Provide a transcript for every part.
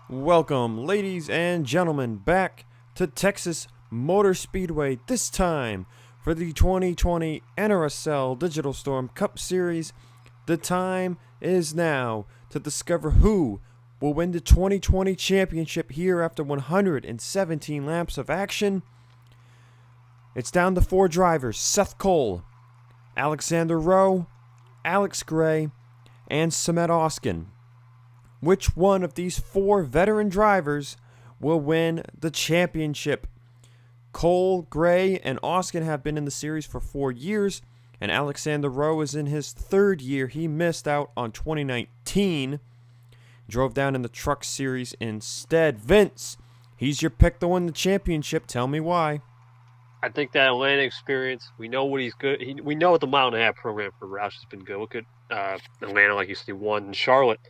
Welcome, ladies and gentlemen, back to Texas Motor Speedway, this time for the 2020 NRSL Digital Storm Cup Series. The time is now to discover who will win the 2020 championship here after 117 laps of action. It's down to 4 drivers: Seth Cole, Alexander Rowe, Alex Gray, and Samet Ozkan. Which one of these 4 veteran drivers will win the championship? Cole, Gray, and Ozkan have been in the series for 4 years, and Alexander Rowe is in his 3rd year. He missed out on 2019, drove down in the Truck Series instead. Vince, he's your pick to win the championship. Tell me why. I think that Atlanta experience, we know what he's good. We know what the mile and a half program for Roush has been good. Look at Atlanta, like you said, he won in Charlotte.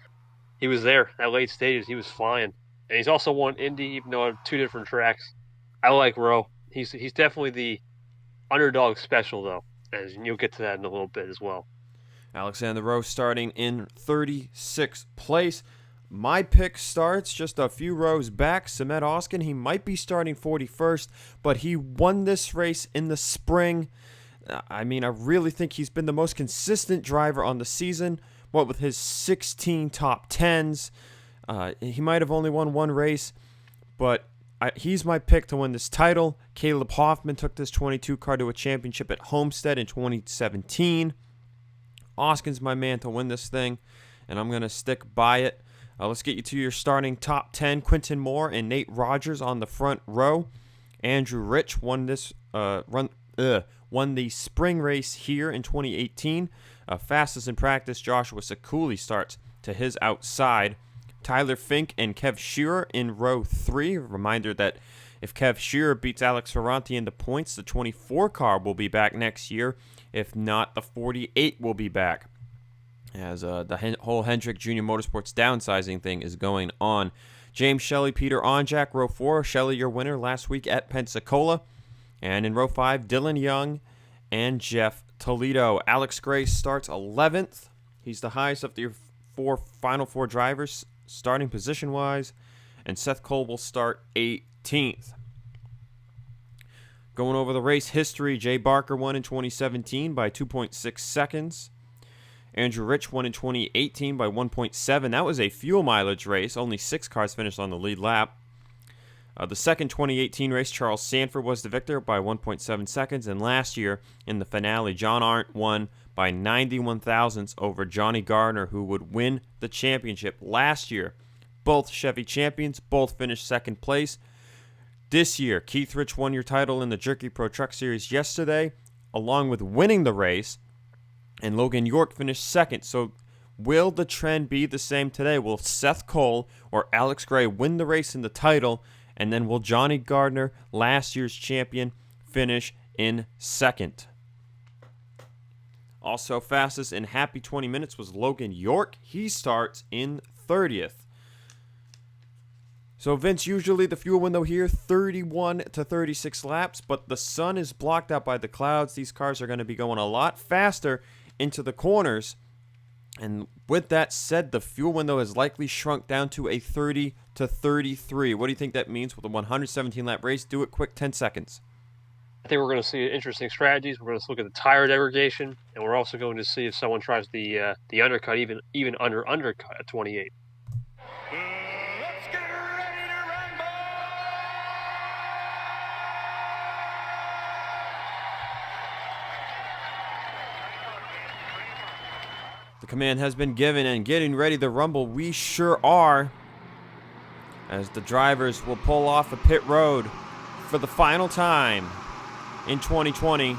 He was there at late stages. He was flying. And he's also won Indy, even though on 2 different tracks. I like Rowe. He's definitely the underdog special, though. And you'll get to that in a little bit as well. Alexander Rowe starting in 36th place. My pick starts just a few rows back. Samet Ozkan, he might be starting 41st, but he won this race in the spring. I really think he's been the most consistent driver on the season. What with his 16 top 10s. He might have only won 1 race, but he's my pick to win this title. Caleb Hoffman took this 22 car to a championship at Homestead in 2017. Ozkan's my man to win this thing, and I'm going to stick by it. Let's get you to your starting top 10. Quinton Moore and Nate Rogers on the front row. Andrew Rich won the spring race here in 2018. Fastest in practice, Joshua Sekuli starts to his outside. Tyler Fink and Kev Shearer in row 3. Reminder that if Kev Shearer beats Alex Ferranti in the points, the 24 car will be back next year. If not, the 48 will be back, as the whole Hendrick Junior Motorsports downsizing thing is going on. James Shelley, Peter Onjak, row 4. Shelley, your winner last week at Pensacola. And in row 5, Dylan Young and Jeff Toledo. Alex Gray starts 11th. He's the highest of the final 4 drivers, starting position-wise. And Seth Cole will start 18th. Going over the race history, Jay Barker won in 2017 by 2.6 seconds. Andrew Rich won in 2018 by 1.7. That was a fuel mileage race. Only 6 cars finished on the lead lap. The second 2018 race, Charles Sanford was the victor by 1.7 seconds. And last year, in the finale, John Arndt won by 91 thousandths over Johnny Gardner, who would win the championship last year. Both Chevy champions, both finished 2nd place. This year, Keith Rich won your title in the Jerky Pro Truck Series yesterday, along with winning the race. And Logan York finished 2nd. So will the trend be the same today? Will Seth Cole or Alex Gray win the race in the title? And then will Johnny Gardner, last year's champion, finish in 2nd? Also fastest in happy 20 minutes was Logan York. He starts in 30th. So Vince, usually the fuel window here, 31 to 36 laps, but the sun is blocked out by the clouds. These cars are going to be going a lot faster into the corners. And with that said, the fuel window has likely shrunk down to a 30 to 33. What do you think that means with a 117-lap race? Do it quick, 10 seconds. I think we're going to see interesting strategies. We're going to look at the tire degradation, and we're also going to see if someone tries the undercut, even under undercut at 28. Let's get ready to rumble! The command has been given, and getting ready to rumble, we sure are, as the drivers will pull off a pit road for the final time in 2020.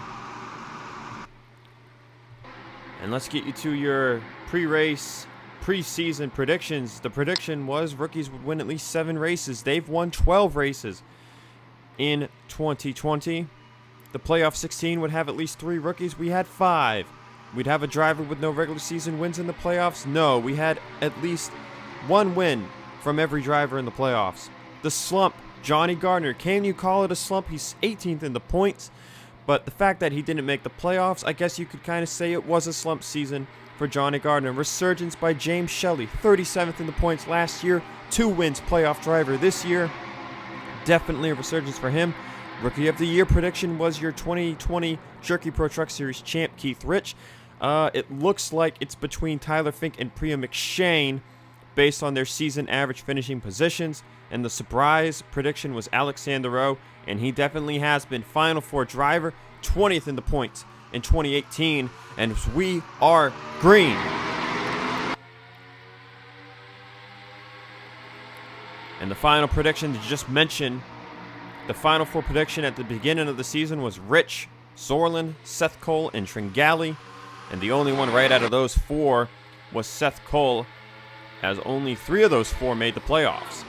And let's get you to your preseason predictions. The prediction was rookies would win at least 7 races. They've won 12 races in 2020. The playoff 16 would have at least 3 rookies. We had 5. We'd have a driver with no regular season wins in the playoffs. No, we had at least 1 win from every driver in the playoffs. The slump, Johnny Gardner. Can you call it a slump? He's 18th in the points. But the fact that he didn't make the playoffs, I guess you could kind of say it was a slump season for Johnny Gardner. Resurgence by James Shelley, 37th in the points last year, 2 wins playoff driver this year. Definitely a resurgence for him. Rookie of the Year prediction was your 2020 Jerky Pro Truck Series champ, Keith Rich. It looks like it's between Tyler Fink and Priya McShane based on their season average finishing positions. And the surprise prediction was Alexander Rowe, and he definitely has been Final Four driver, 20th in the points in 2018, and we are green. And the final prediction to just mention, the Final Four prediction at the beginning of the season was Rich, Zorlin, Seth Cole, and Tringali. And the only one right out of those 4 was Seth Cole, as only 3 of those 4 made the playoffs.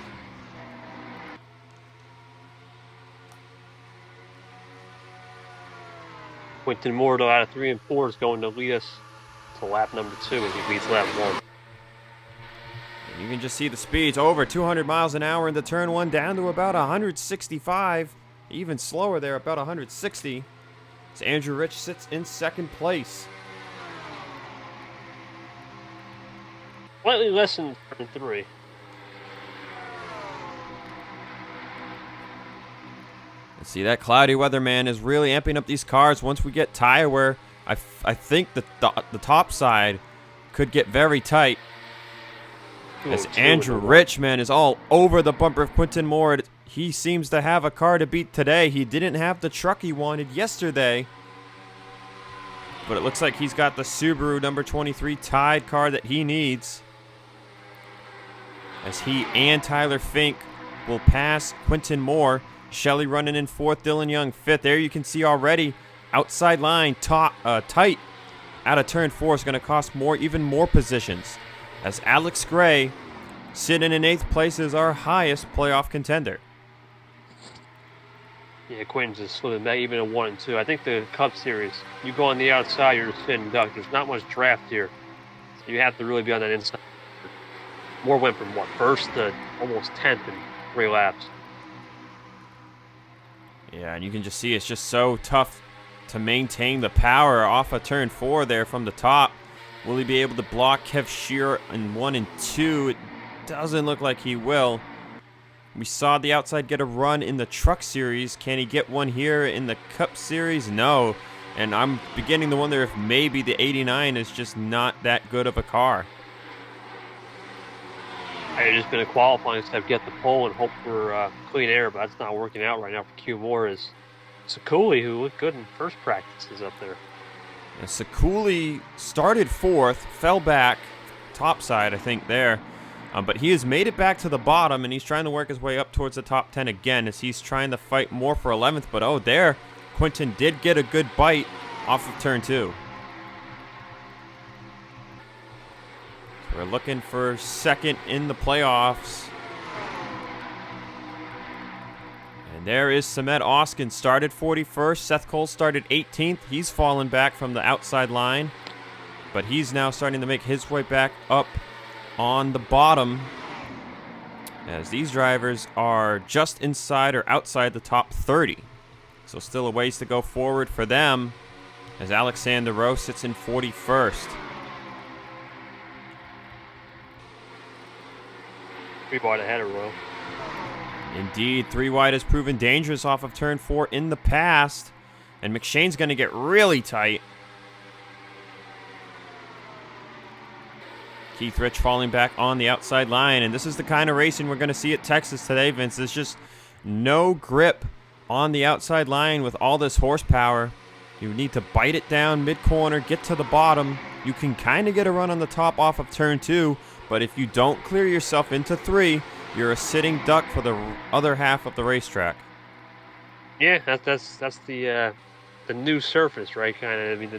Quinton Moore, out of 3 and 4, is going to lead us to lap number 2 as he leads lap 1. And you can just see the speeds over 200 miles an hour into turn 1, down to about 165, even slower there, about 160. As Andrew Rich sits in second place. Slightly less than turn 3. See, that cloudy weather, man, is really amping up these cars. Once we get tire wear, I think the top side could get very tight. As Andrew Rich, man, is all over the bumper of Quinton Moore. He seems to have a car to beat today. He didn't have the truck he wanted yesterday. But it looks like he's got the Subaru number 23 tied car that he needs. As he and Tyler Fink will pass Quinton Moore. Shelley running in 4th, Dylan Young 5th. There you can see already outside line tight out of turn 4 is going to cost even more positions. As Alex Gray sitting in 8th place is our highest playoff contender. Yeah, Quinton's just slipping back even at 1 and 2. I think the Cup Series, you go on the outside, you're just sitting duck. There's not much draft here. So you have to really be on that inside. Moore went from, 1st to almost 10th in 3 laps. Yeah, and you can just see it's just so tough to maintain the power off of turn 4 there from the top. Will he be able to block Kev Shearer in 1 and 2? It doesn't look like he will. We saw the outside get a run in the Truck Series. Can he get one here in the Cup Series? No. And I'm beginning to wonder if maybe the 89 is just not that good of a car. They're just going to qualify instead of get the pole and hope for clean air, but that's not working out right now for Q Moore. Is Sakuli, who looked good in first practices up there. And Sakuli started 4th, fell back, top side I think there, but he has made it back to the bottom, and he's trying to work his way up towards the top 10 again as he's trying to fight more for 11th, but oh, there, Quinton did get a good bite off of turn 2. We're looking for 2nd in the playoffs. And there is Samet Ozkan, started 41st. Seth Cole started 18th. He's fallen back from the outside line. But he's now starting to make his way back up on the bottom. As these drivers are just inside or outside the top 30. So still a ways to go forward for them. As Alexander Rowe sits in 41st. 3 wide ahead of Rowe. Indeed, 3 wide has proven dangerous off of turn 4 in the past. And McShane's going to get really tight. Keith Rich falling back on the outside line. And this is the kind of racing we're going to see at Texas today, Vince. There's just no grip on the outside line with all this horsepower. You need to bite it down mid-corner, get to the bottom. You can kind of get a run on the top off of turn 2. But if you don't clear yourself into 3, you're a sitting duck for the other half of the racetrack. Yeah, that's the new surface, right? Kind of. I mean, the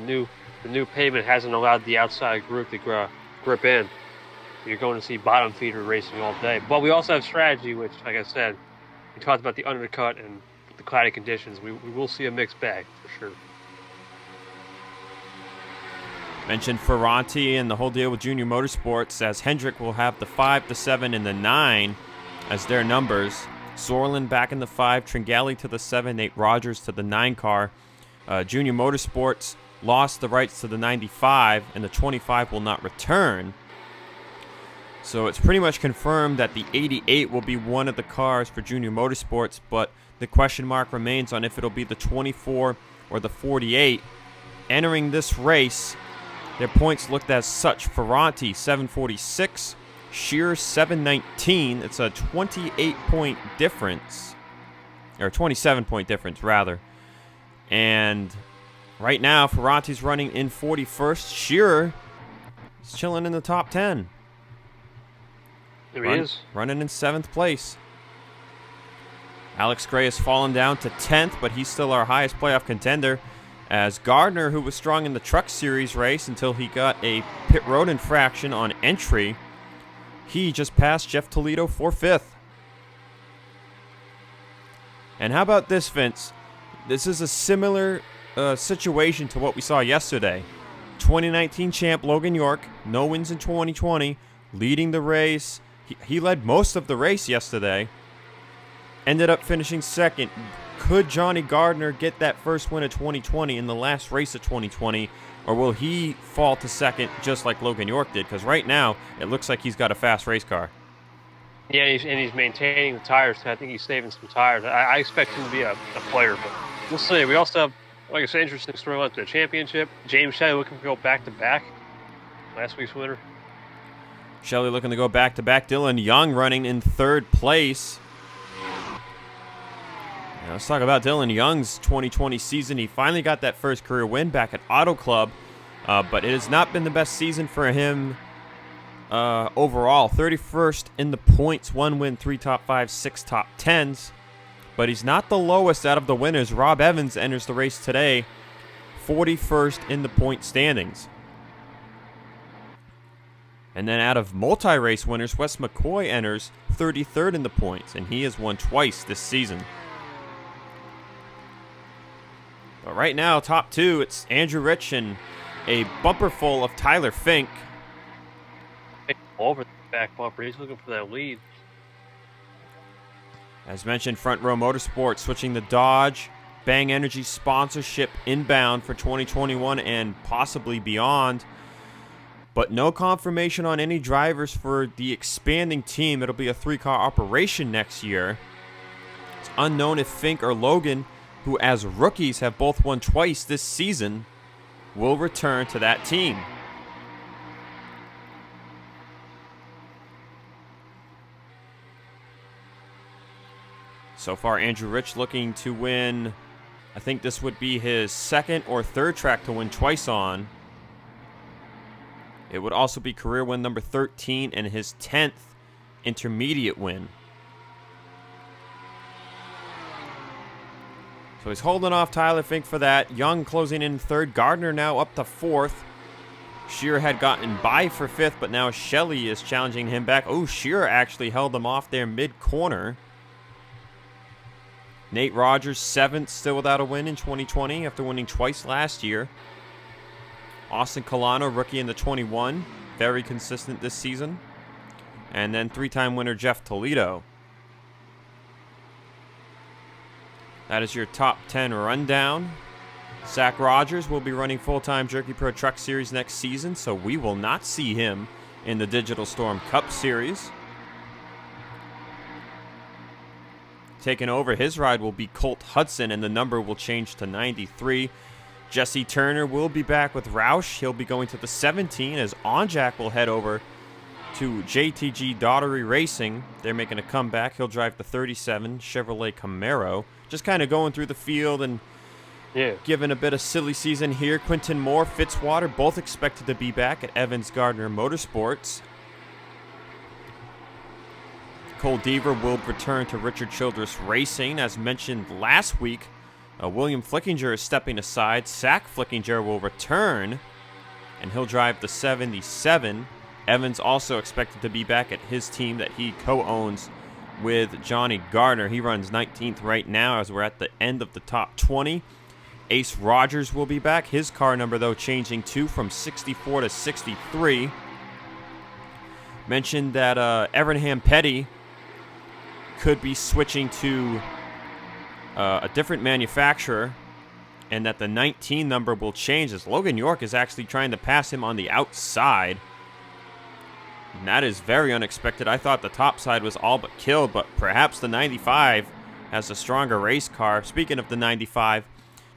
new pavement hasn't allowed the outside group to grip in. You're going to see bottom feeder racing all day. But we also have strategy, which, like I said, we talked about the undercut and the cloudy conditions. We will see a mixed bag for sure. Mentioned Ferranti and the whole deal with Junior Motorsports, as Hendrick will have the 5, the 7, and the 9 as their numbers. Sorlin back in the 5, Tringali to the 7, Nate Rogers to the 9 car. Junior Motorsports lost the rights to the 95, and the 25 will not return. So it's pretty much confirmed that the 88 will be one of the cars for Junior Motorsports, but the question mark remains on if it'll be the 24 or the 48. Entering this race, their points looked as such. Ferranti 746, Shearer 719. It's a 28-point difference, or 27-point difference rather. And right now, Ferranti's running in 41st. Shearer is chilling in the top 10. There he is. Running in 7th place. Alex Gray has fallen down to 10th, but he's still our highest playoff contender. As Gardner, who was strong in the Truck Series race until he got a pit road infraction on entry, he just passed Jeff Toledo for 5th. And how about this, Vince? This is a similar situation to what we saw yesterday. 2019 champ Logan York, no wins in 2020, leading the race. He led most of the race yesterday. Ended up finishing 2nd. Could Johnny Gardner get that first win of 2020 in the last race of 2020? Or will he fall to 2nd just like Logan York did? Because right now, it looks like he's got a fast race car. Yeah, and he's maintaining the tires. I think he's saving some tires. I expect him to be a player, but we'll see. We also have, like I said, interesting storyline to the championship. James Shelley looking to go back-to-back. Last week's winner. Shelley looking to go back-to-back. Dylan Young running in 3rd place. Now let's talk about Dylan Young's 2020 season. He finally got that first career win back at Auto Club, but it has not been the best season for him overall. 31st in the points, 1 win, 3 top 5s, 6 top 10s. But he's not the lowest out of the winners. Rob Evans enters the race today, 41st in the point standings. And then out of multi-race winners, Wes McCoy enters 33rd in the points, and he has won twice this season. But right now, top 2, it's Andrew Rich and a bumper full of Tyler Fink. Over the back bumper, he's looking for that lead. As mentioned, Front Row Motorsports switching the Dodge Bang Energy sponsorship inbound for 2021 and possibly beyond. But no confirmation on any drivers for the expanding team. It'll be a 3-car operation next year. It's unknown if Fink or Logan, who as rookies have both won twice this season, will return to that team. So far, Andrew Rich looking to win. I think this would be his 2nd or 3rd track to win twice on. It would also be career win number 13 and his 10th intermediate win. So he's holding off Tyler Fink for that. Young closing in 3rd. Gardner now up to 4th. Shearer had gotten by for 5th, but now Shelley is challenging him back. Oh, Shearer actually held them off there mid-corner. Nate Rogers, 7th, still without a win in 2020 after winning twice last year. Austin Colano, rookie in the 21, very consistent this season. And then 3-time winner Jeff Toledo. That is your top 10 rundown. Zach Rogers will be running full-time Jerky Pro Truck Series next season, so we will not see him in the Digital Storm Cup Series. Taking over his ride will be Colt Hudson, and the number will change to 93. Jesse Turner will be back with Roush. He'll be going to the 17 as Onjack will head over to JTG Daughtery Racing. They're making a comeback. He'll drive the 37 Chevrolet Camaro. Just kind of going through the field and giving a bit of silly season here. Quinton Moore, Fitzwater, both expected to be back at Evans Gardner Motorsports. Cole Deaver will return to Richard Childress Racing. As mentioned last week, William Flickinger is stepping aside. Zach Flickinger will return, and he'll drive the 77. Evans also expected to be back at his team that he co-owns with Johnny Gardner. He runs 19th right now as we're at the end of the top 20. Ace Rogers will be back. His car number, though, changing too from 64 to 63. Mentioned that Evernham Petty could be switching to a different manufacturer, and that the 19 number will change as Logan York is actually trying to pass him on the outside. And that is very unexpected. I thought the top side was all but killed, but perhaps the 95 has a stronger race car. Speaking of the 95,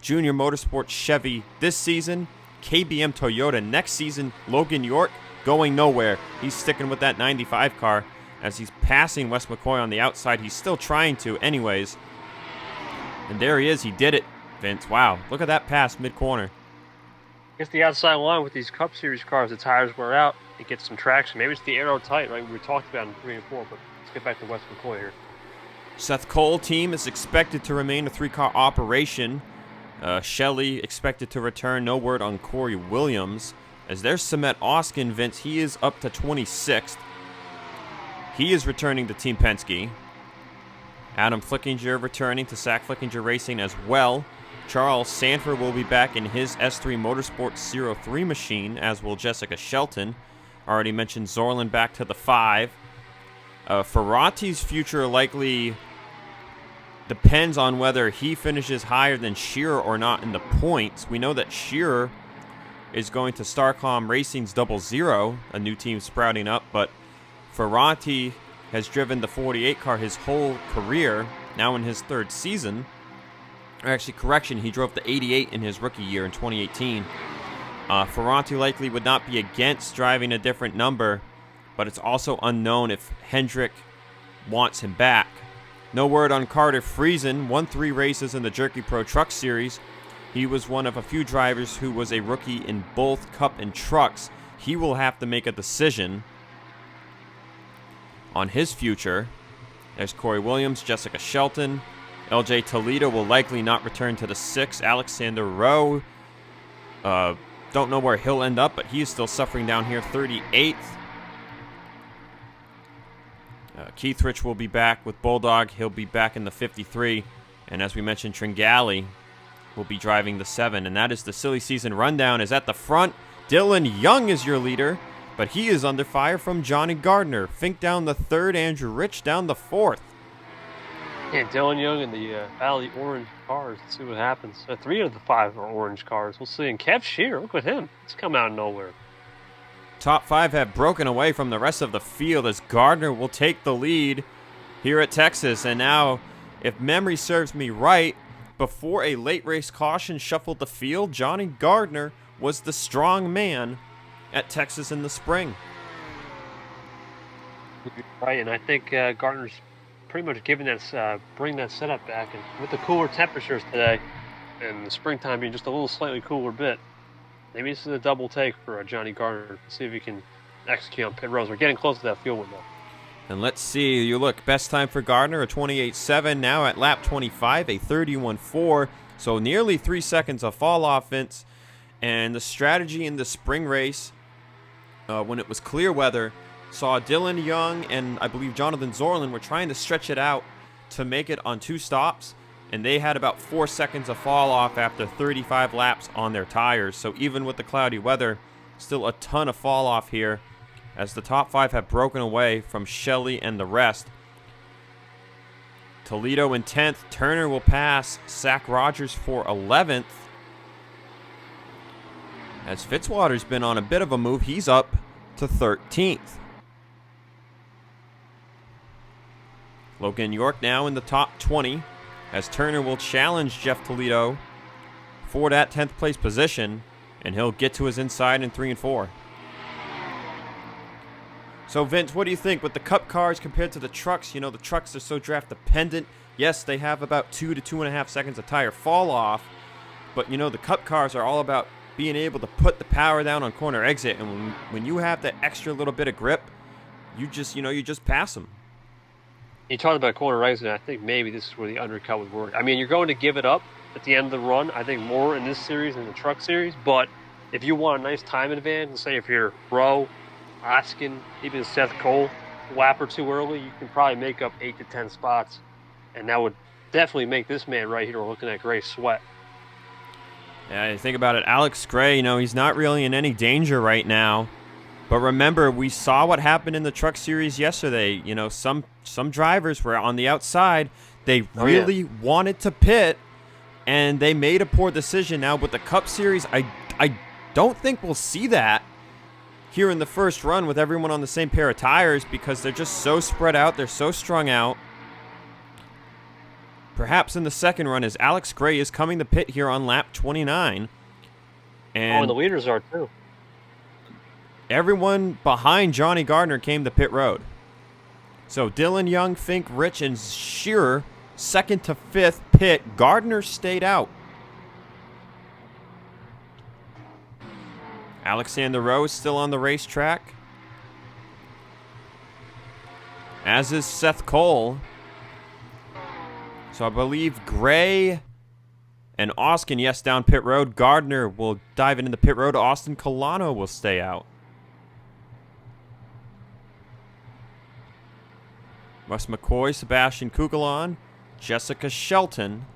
Junior Motorsports Chevy this season, KBM Toyota next season. Logan York going nowhere. He's sticking with that 95 car as he's passing Wes McCoy on the outside. He's still trying to anyways. And there he is. He did it, Vince. Wow. Look at that pass mid-corner. I guess the outside line with these Cup Series cars, the tires wear out. It gets some traction. Maybe it's the aero tight, right? We talked about in 3 and 4, but let's get back to Wes McCoy here. Seth Cole team is expected to remain a 3-car operation. Shelley expected to return. No word on Corey Williams. As there's Samet Ozkan, Vince. He is up to 26th. He is returning to Team Penske. Adam Flickinger returning to Sack Flickinger Racing as well. Charles Sanford will be back in his S3 Motorsports 03 machine, as will Jessica Shelton. Already mentioned Zorlin back to the 5. Ferrati's future likely depends on whether he finishes higher than Shearer or not in the points. We know that Shearer is going to Starcom Racing's 00, a new team sprouting up, but Ferrati has driven the 48 car his whole career, now in his 3rd season. Actually, correction, he drove the 88 in his rookie year in 2018. Ferrati likely would not be against driving a different number, but it's also unknown if Hendrick wants him back. No word on Carter Friesen. Won 3 races in the Jerky Pro Truck Series. He was one of a few drivers who was a rookie in both Cup and Trucks. He will have to make a decision on his future. There's Corey Williams, Jessica Shelton. LJ Toledo will likely not return to the 6. Alexander Rowe, don't know where he'll end up, but he is still suffering down here, 38th. Keith Rich will be back with Bulldog. He'll be back in the 53. And as we mentioned, Tringali will be driving the 7. And that is the silly season rundown. Is at the front. Dylan Young is your leader, but he is under fire from Johnny Gardner. Fink down the 3rd, Andrew Rich down the 4th. Yeah, Dylan Young and the Valley Orange cars. Let's see what happens. 3 of the 5 are orange cars. We'll see. And Kev Shear, look at him. He's come out of nowhere. Top 5 have broken away from the rest of the field as Gardner will take the lead here at Texas. And now, if memory serves me right, before a late race caution shuffled the field, Johnny Gardner was the strong man at Texas in the spring. Right, and I think Gardner's pretty much giving that, bring that setup back. And with the cooler temperatures today, and the springtime being just a little slightly cooler bit, maybe this is a double take for Johnny Gardner. See if he can execute on pit roads. We're getting close to that fuel window. And let's see. You look, best time for Gardner, a 28.7. Now at lap 25, a 31.4. So nearly 3 seconds of fall off, Vince. And the strategy in the spring race, when it was clear weather, saw Dylan Young and I believe Jonathan Zorlin were trying to stretch it out to make it on 2 stops. And they had about 4 seconds of fall off after 35 laps on their tires. So even with the cloudy weather, still a ton of fall off here as the top 5 have broken away from Shelley and the rest. Toledo in 10th. Turner will pass Zach Rogers for 11th. As Fitzwater's been on a bit of a move, he's up to 13th. Logan York now in the top 20. As Turner will challenge Jeff Toledo for that 10th place position, and he'll get to his inside in 3 and 4. So, Vince, what do you think with the Cup cars compared to the trucks? You know, the trucks are so draft dependent. Yes, they have about 2 to 2.5 seconds of tire fall off, but, you know, the Cup cars are all about being able to put the power down on corner exit, and when you have that extra little bit of grip, you just pass them. You talked about corner exit, and I think maybe this is where the undercut would work. I mean, you're going to give it up at the end of the run, I think more in this series than the truck series, but if you want a nice time advantage, say if you're Rowe, Ozkan, even Seth Cole, a lap or 2 early, you can probably make up 8 to 10 spots, and that would definitely make this man right here looking at Gray sweat. Yeah, you think about it, Alex Gray, you know, he's not really in any danger right now. But remember, we saw what happened in the truck series yesterday. You know, some drivers were on the outside. They really wanted to pit, and they made a poor decision. Now, with the Cup series, I don't think we'll see that. here in the first run with everyone on the same pair of tires because they're just so spread out. They're so strung out. Perhaps in the second run as Alex Gray is coming to pit here on lap 29. And the leaders are too. Everyone behind Johnny Gardner came to pit road. So Dylan Young, Fink, Rich, and Shearer, second to fifth pit. Gardner stayed out. Alexander Rowe is still on the racetrack, as is Seth Cole. So I believe Gray and Ozkan, yes, down pit road. Gardner will dive into the pit road. Austin Colano will stay out. Russ McCoy, Sebastian Kugelon, Jessica Shelton,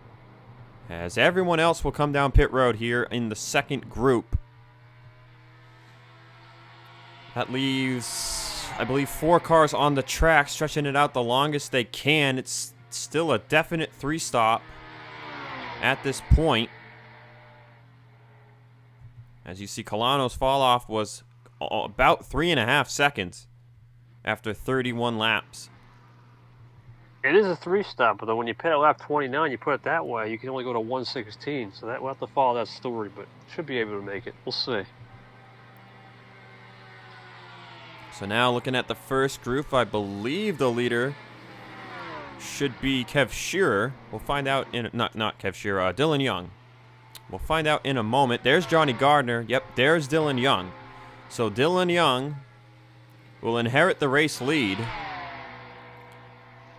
as everyone else will come down pit road here in the second group. That leaves, I believe, 4 cars on the track, stretching it out the longest they can. It's still a definite 3-stop at this point. As you see, Colano's fall off was about 3.5 seconds after 31 laps. It is a 3-stop, but then when you pit at lap 29, you put it that way, you can only go to 116. So that we'll have to follow that story, but should be able to make it. We'll see. So now looking at the first group, I believe the leader should be Kev Shearer. We'll find out in not Kev Shearer, Dylan Young. We'll find out in a moment. There's Johnny Gardner. Yep, there's Dylan Young. So Dylan Young will inherit the race lead.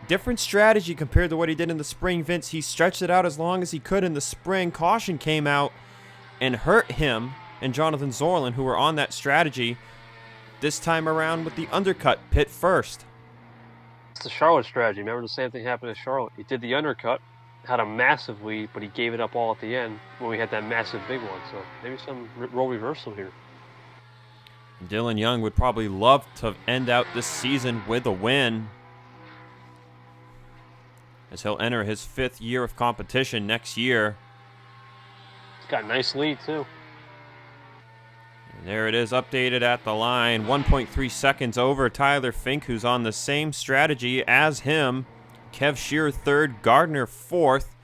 Different strategy compared to what he did in the spring, Vince. He stretched it out as long as he could in the spring. Caution came out and hurt him and Jonathan Zorlin, who were on that strategy. This time around with the undercut, pit first. It's the Charlotte strategy. Remember the same thing happened to Charlotte. He did the undercut, had a massive lead, but he gave it up all at the end when we had that massive big one. So maybe some role reversal here. Dylan Young would probably love to end out this season with a win, as he'll enter his 5th year of competition next year. He's got a nice lead, too. And there it is, updated at the line. 1.3 seconds over Tyler Fink, who's on the same strategy as him. Kev Shearer 3rd, Gardner 4th,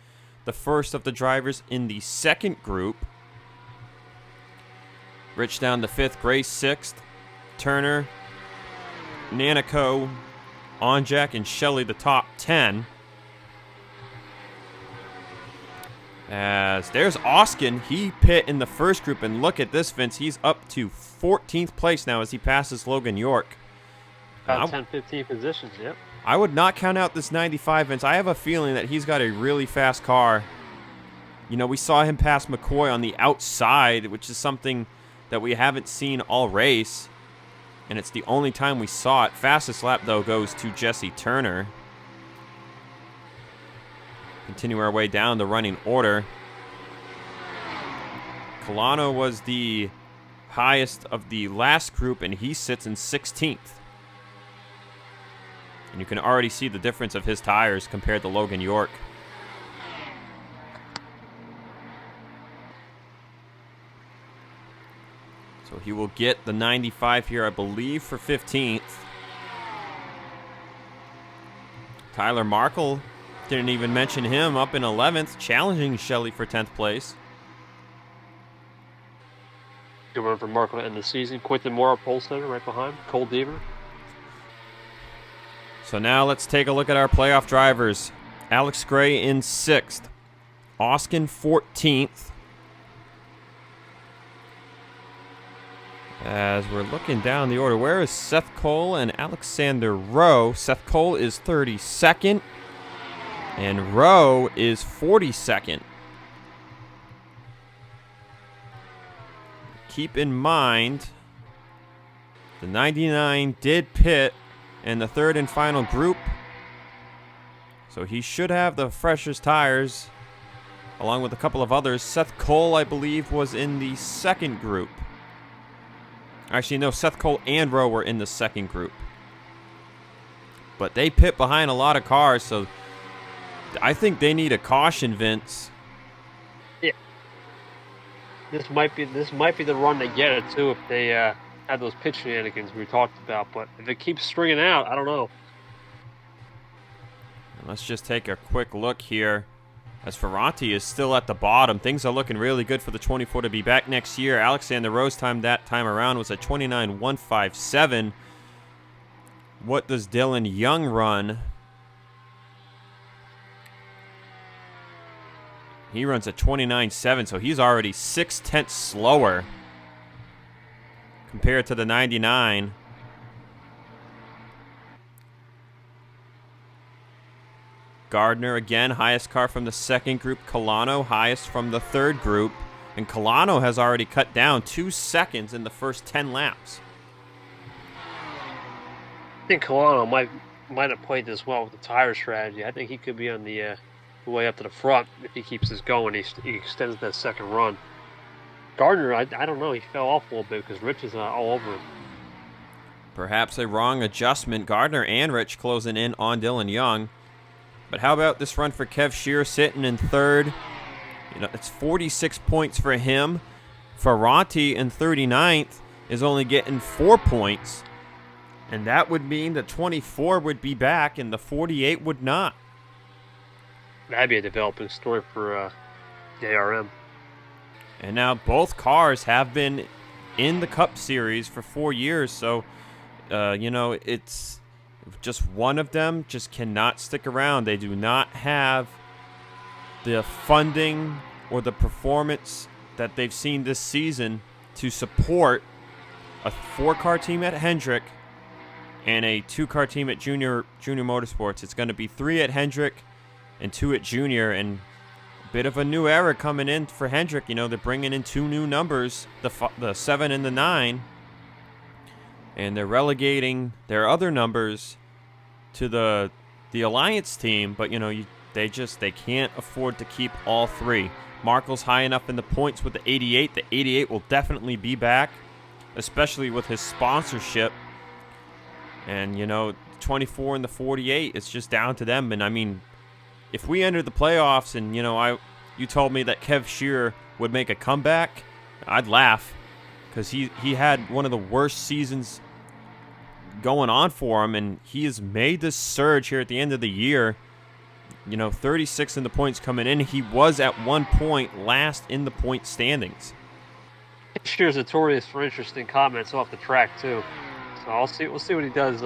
the first of the drivers in the second group. Rich down to 5th, Gray 6th, Turner, Nanico, Onjak, and Shelley the top 10. As there's Ozkan, he pit in the first group, and look at this, Vince. He's up to 14th place now as he passes Logan York. About 10, 15 positions, yep. I would not count out this 95, Vince. I have a feeling that he's got a really fast car. You know, we saw him pass McCoy on the outside, which is something that we haven't seen all race, and it's the only time we saw it. Fastest lap, though, goes to Jesse Turner. Continue our way down the running order. Colano was the highest of the last group, and he sits in 16th. And you can already see the difference of his tires compared to Logan York. So he will get the 95 here, I believe, for 15th. Tyler Markle, didn't even mention him, up in 11th, challenging Shelley for 10th place. Good run for Markle to end the season. Quinton Moore, pole sitter, right behind. Cole Deaver. So now let's take a look at our playoff drivers. Alex Gray in 6th. Ozkan 14th. As we're looking down the order, where is Seth Cole and Alexander Rowe? Seth Cole is 32nd. And Rowe is 42nd. Keep in mind, the 99 did pit in the third and final group. So he should have the freshest tires, along with a couple of others. Seth Cole, I believe, was in the second group. Actually, no, Seth Cole and Rowe were in the second group. But they pit behind a lot of cars, so I think they need a caution, Vince. Yeah. This might be the run to get it too if they have those pitch shenanigans we talked about. But if it keeps stringing out, I don't know. Let's just take a quick look here. As Ferranti is still at the bottom, things are looking really good for the 24 to be back next year. Alexander Rowe's time that time around was at 29.157. What does Dylan Young run? He runs at 29.7, so he's already 0.6 slower compared to the 99. Gardner, again, highest car from the second group. Colano, highest from the third group. And Colano has already cut down 2 seconds in the first 10 laps. I think Colano might have played this well with the tire strategy. I think he could be on the way up to the front if he keeps this going. He extends that second run. Gardner, I don't know. He fell off a little bit because Rich is all over him. Perhaps a wrong adjustment. Gardner and Rich closing in on Dylan Young. But how about this run for Kev Shearer sitting in third? You know, it's 46 points for him. Ferranti in 39th is only getting 4 points. And that would mean the 24 would be back and the 48 would not. That'd be a developing story for the ARM. And now both cars have been in the Cup Series for 4 years. So, you know, it's just one of them just cannot stick around. They do not have the funding or the performance that they've seen this season to support a 4-car team at Hendrick and a 2-car team at Junior Motorsports. It's going to be 3 at Hendrick and 2 at Junior, and a bit of a new era coming in for Hendrick. You know, they're bringing in 2 new numbers, the 7 and the 9, and they're relegating their other numbers to the Alliance team. But you know, they can't afford to keep all 3. Markle's high enough in the points with the 88. The 88 will definitely be back, especially with his sponsorship. And you know, 24 and the 48, it's just down to them. And I mean, if we enter the playoffs and, you know, you told me that Kev Shearer would make a comeback, I'd laugh, because he had one of the worst seasons going on for him, and he has made this surge here at the end of the year. You know, 36 in the points coming in. He was at one point last in the point standings. Shearer's notorious for interesting comments off the track too. So we'll see what he does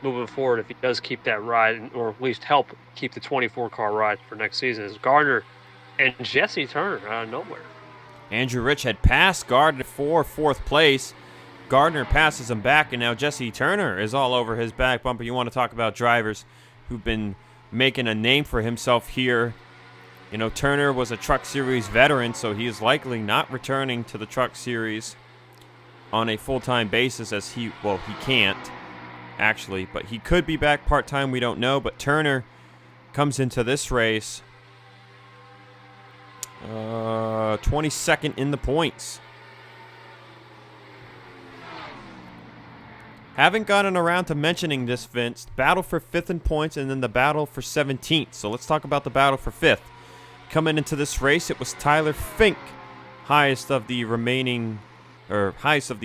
moving forward, if he does keep that ride, or at least help keep the 24-car ride for next season. Is Gardner and Jesse Turner out of nowhere. Andrew Rich had passed Gardner for 4th place. Gardner passes him back, and now Jesse Turner is all over his back bumper. You want to talk about drivers who've been making a name for himself here. You know, Turner was a Truck Series veteran, so he is likely not returning to the Truck Series on a full-time basis, as he can't, actually, but he could be back part-time, we don't know. But Turner comes into this race 22nd in the points. Haven't gotten around to mentioning this, Vince. Battle for 5th in points, and then the battle for 17th. So let's talk about the battle for 5th. Coming into this race, it was Tyler Fink, highest of the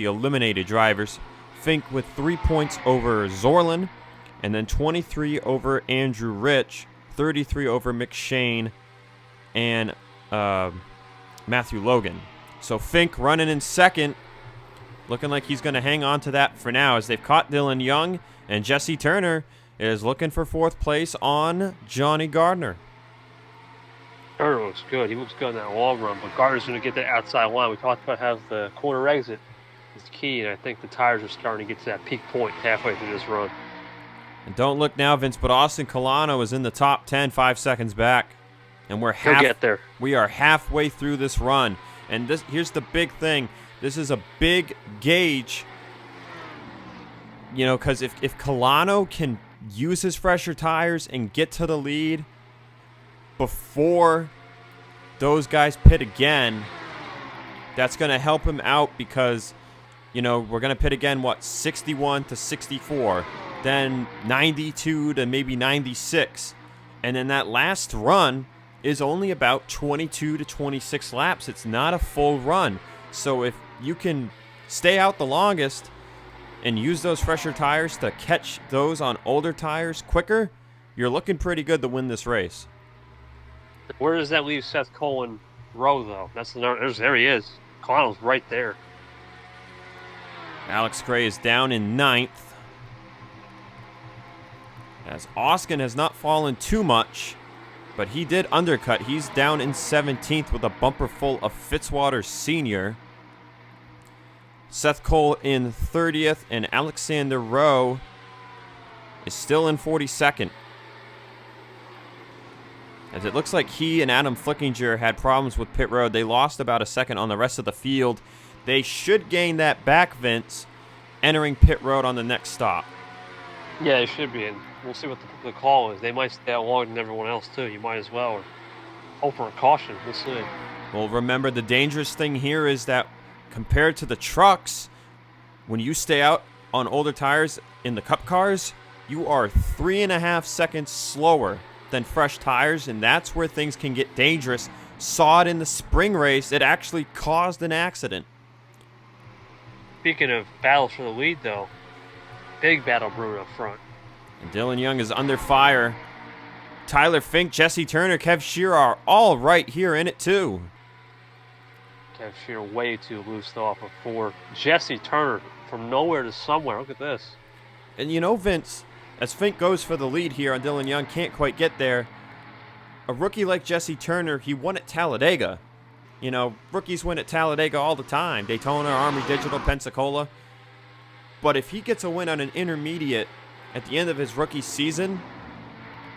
eliminated drivers. Fink with 3 points over Zorlin, and then 23 over Andrew Rich, 33 over McShane, and Matthew Logan. So Fink running in second, looking like he's going to hang on to that for now, as they've caught Dylan Young, and Jesse Turner is looking for 4th place on Johnny Gardner. Turner looks good. He looks good in that long run, but Gardner's going to get that outside line. We talked about how the corner exit is key, and I think the tires are starting to get to that peak point halfway through this run. And don't look now, Vince, but Austin Colano is in the top 10, 5 seconds back, and He'll get there. We are halfway through this run, and here's the big thing. This is a big gauge, you know, because if Colano can use his fresher tires and get to the lead before those guys pit again, that's going to help him out, because, you know, we're going to pit again, 61 to 64, then 92 to maybe 96, and then that last run is only about 22 to 26 laps. It's not a full run. So if you can stay out the longest and use those fresher tires to catch those on older tires quicker, you're looking pretty good to win this race. Where does that leave Seth Cole and Rowe, though? There he is. Colano's right there. Alex Gray is down in 9th. As Ozkan has not fallen too much, but he did undercut. He's down in 17th with a bumper full of Fitzwater Sr. Seth Cole in 30th, and Alexander Rowe is still in 42nd. As it looks like he and Adam Flickinger had problems with pit road. They lost about a second on the rest of the field. They should gain that back, Vince, entering pit road on the next stop. Yeah, they should be, and we'll see what the call is. They might stay out longer than everyone else, too. You might as well. Or hope for a caution. We'll see. Well, remember, the dangerous thing here is that compared to the trucks, when you stay out on older tires in the Cup cars, you are 3.5 seconds slower than fresh tires, and that's where things can get dangerous. Saw it in the spring race. It actually caused an accident. Speaking of battles for the lead, though, big battle brewing up front. And Dylan Young is under fire. Tyler Fink, Jesse Turner, Kev Shear are all right here in it, too. Kev Shear way too loose, though, off of 4. Jesse Turner from nowhere to somewhere. Look at this. And you know, Vince, as Fink goes for the lead here on Dylan Young, can't quite get there. A rookie like Jesse Turner, he won at Talladega. You know, rookies win at Talladega all the time. Daytona, Army Digital, Pensacola. But if he gets a win on an intermediate at the end of his rookie season,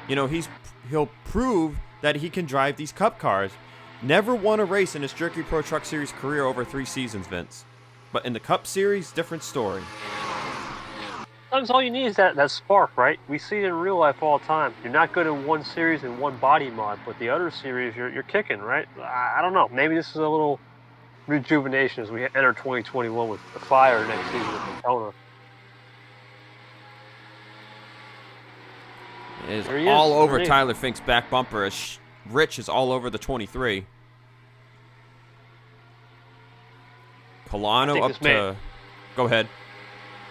you know, he'll prove that he can drive these Cup cars. Never won a race in his Jerky Pro Truck Series career over 3 seasons, Vince. But in the Cup Series, different story. Sometimes all you need is that spark, right? We see it in real life all the time. You're not good in one series and one body mod, but the other series, you're kicking, right? I don't know. Maybe this is a little rejuvenation as we enter 2021 with the fire next season at Daytona. It is all over Tyler Fink's back bumper as Rich is all over the 23. Colano up to... Go ahead.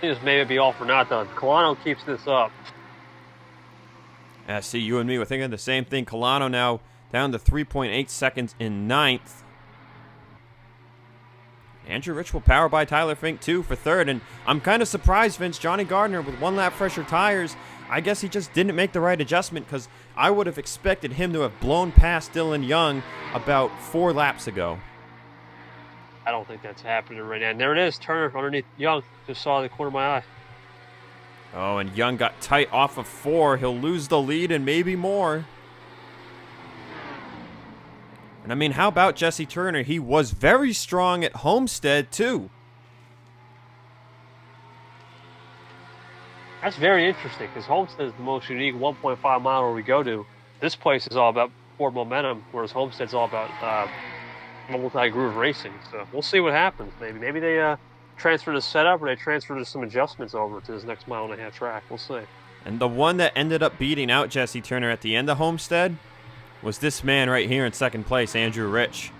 This may be all for not done. Colano keeps this up. See, you and me were thinking the same thing. Colano now down to 3.8 seconds in 9th. Andrew Rich will power by Tyler Fink, too, for 3rd. And I'm kind of surprised, Vince. Johnny Gardner with 1 lap fresher tires. I guess he just didn't make the right adjustment because I would have expected him to have blown past Dylan Young about 4 laps ago. I don't think that's happening right now. And there it is, Turner underneath Young. Just saw the corner of my eye. Oh, and Young got tight off of 4. He'll lose the lead and maybe more. And I mean, how about Jesse Turner? He was very strong at Homestead, too. That's very interesting because Homestead is the most unique 1.5 mile where we go to. This place is all about Ford momentum, whereas Homestead's all about multi-groove racing. So we'll see what happens. Maybe they transfer the setup or they transfer some adjustments over to this next 1.5 mile track. We'll see. And the one that ended up beating out Jesse Turner at the end of Homestead was this man right here in 2nd place, Andrew Rich.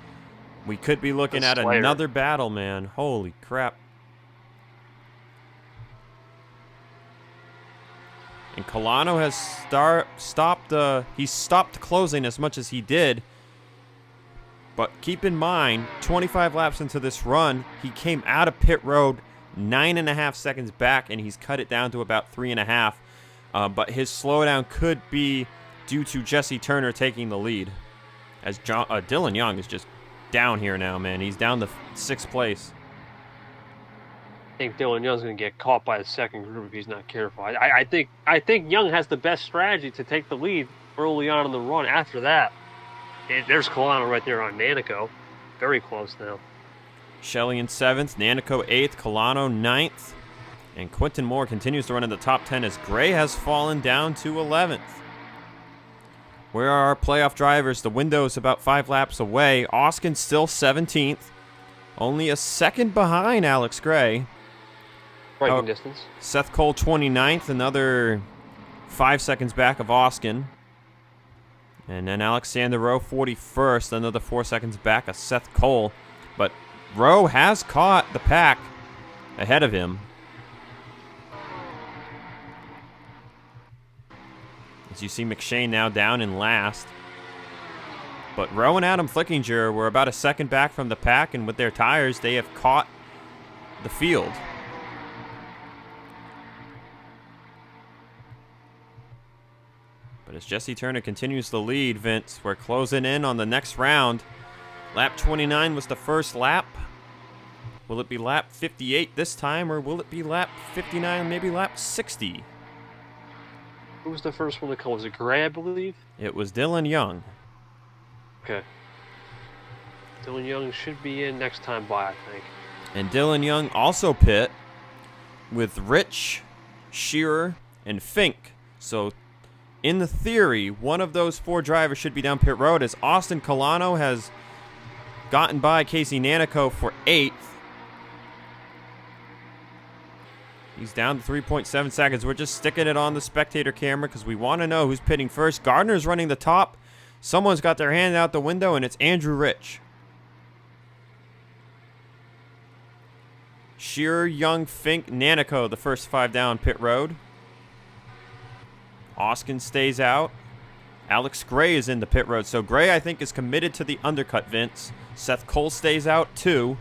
We could be looking at another battle, man. Holy crap. And Colano has stopped closing as much as he did. But keep in mind, 25 laps into this run, he came out of pit road 9.5 seconds back, and he's cut it down to about 3.5. But his slowdown could be due to Jesse Turner taking the lead. As Dylan Young is just down here now, man. He's down to 6th place. I think Dylan Young's going to get caught by the second group if he's not careful. I think Young has the best strategy to take the lead early on in the run. After that, there's Colano right there on Nanico. Very close now. Shelley in 7th, Nanico 8th, Colano 9th. And Quentin Moore continues to run in the top 10 as Gray has fallen down to 11th. Where are our playoff drivers? The window's about 5 laps away. Ozkan still 17th. Only a second behind Alex Gray. Striking distance. Seth Cole 29th, another 5 seconds back of Ozkan. And then Alexander Rowe 41st, another 4 seconds back of Seth Cole. But Rowe has caught the pack ahead of him. As you see McShane now down in last. But Rowe and Adam Flickinger were about a second back from the pack, and with their tires, they have caught the field. But as Jesse Turner continues the lead, Vince, we're closing in on the next round. Lap 29 was the first lap. Will it be lap 58 this time, or will it be lap 59, maybe lap 60? Who was the first one to come? Was it Gray, I believe? It was Dylan Young. Okay. Dylan Young should be in next time by, I think. And Dylan Young also pit with Rich, Shearer, and Fink. So, in the theory, one of those 4 drivers should be down pit road, as Austin Colano has gotten by Casey Nanico for 8th. He's down to 3.7 seconds. We're just sticking it on the spectator camera because we want to know who's pitting first. Gardner's running the top. Someone's got their hand out the window, and it's Andrew Rich. Shearer, Young, Fink, Nanico, the first 5 down pit road. Oskin stays out. Alex Gray is in the pit road. So Gray, I think, is committed to the undercut, Vince. Seth Cole stays out, too.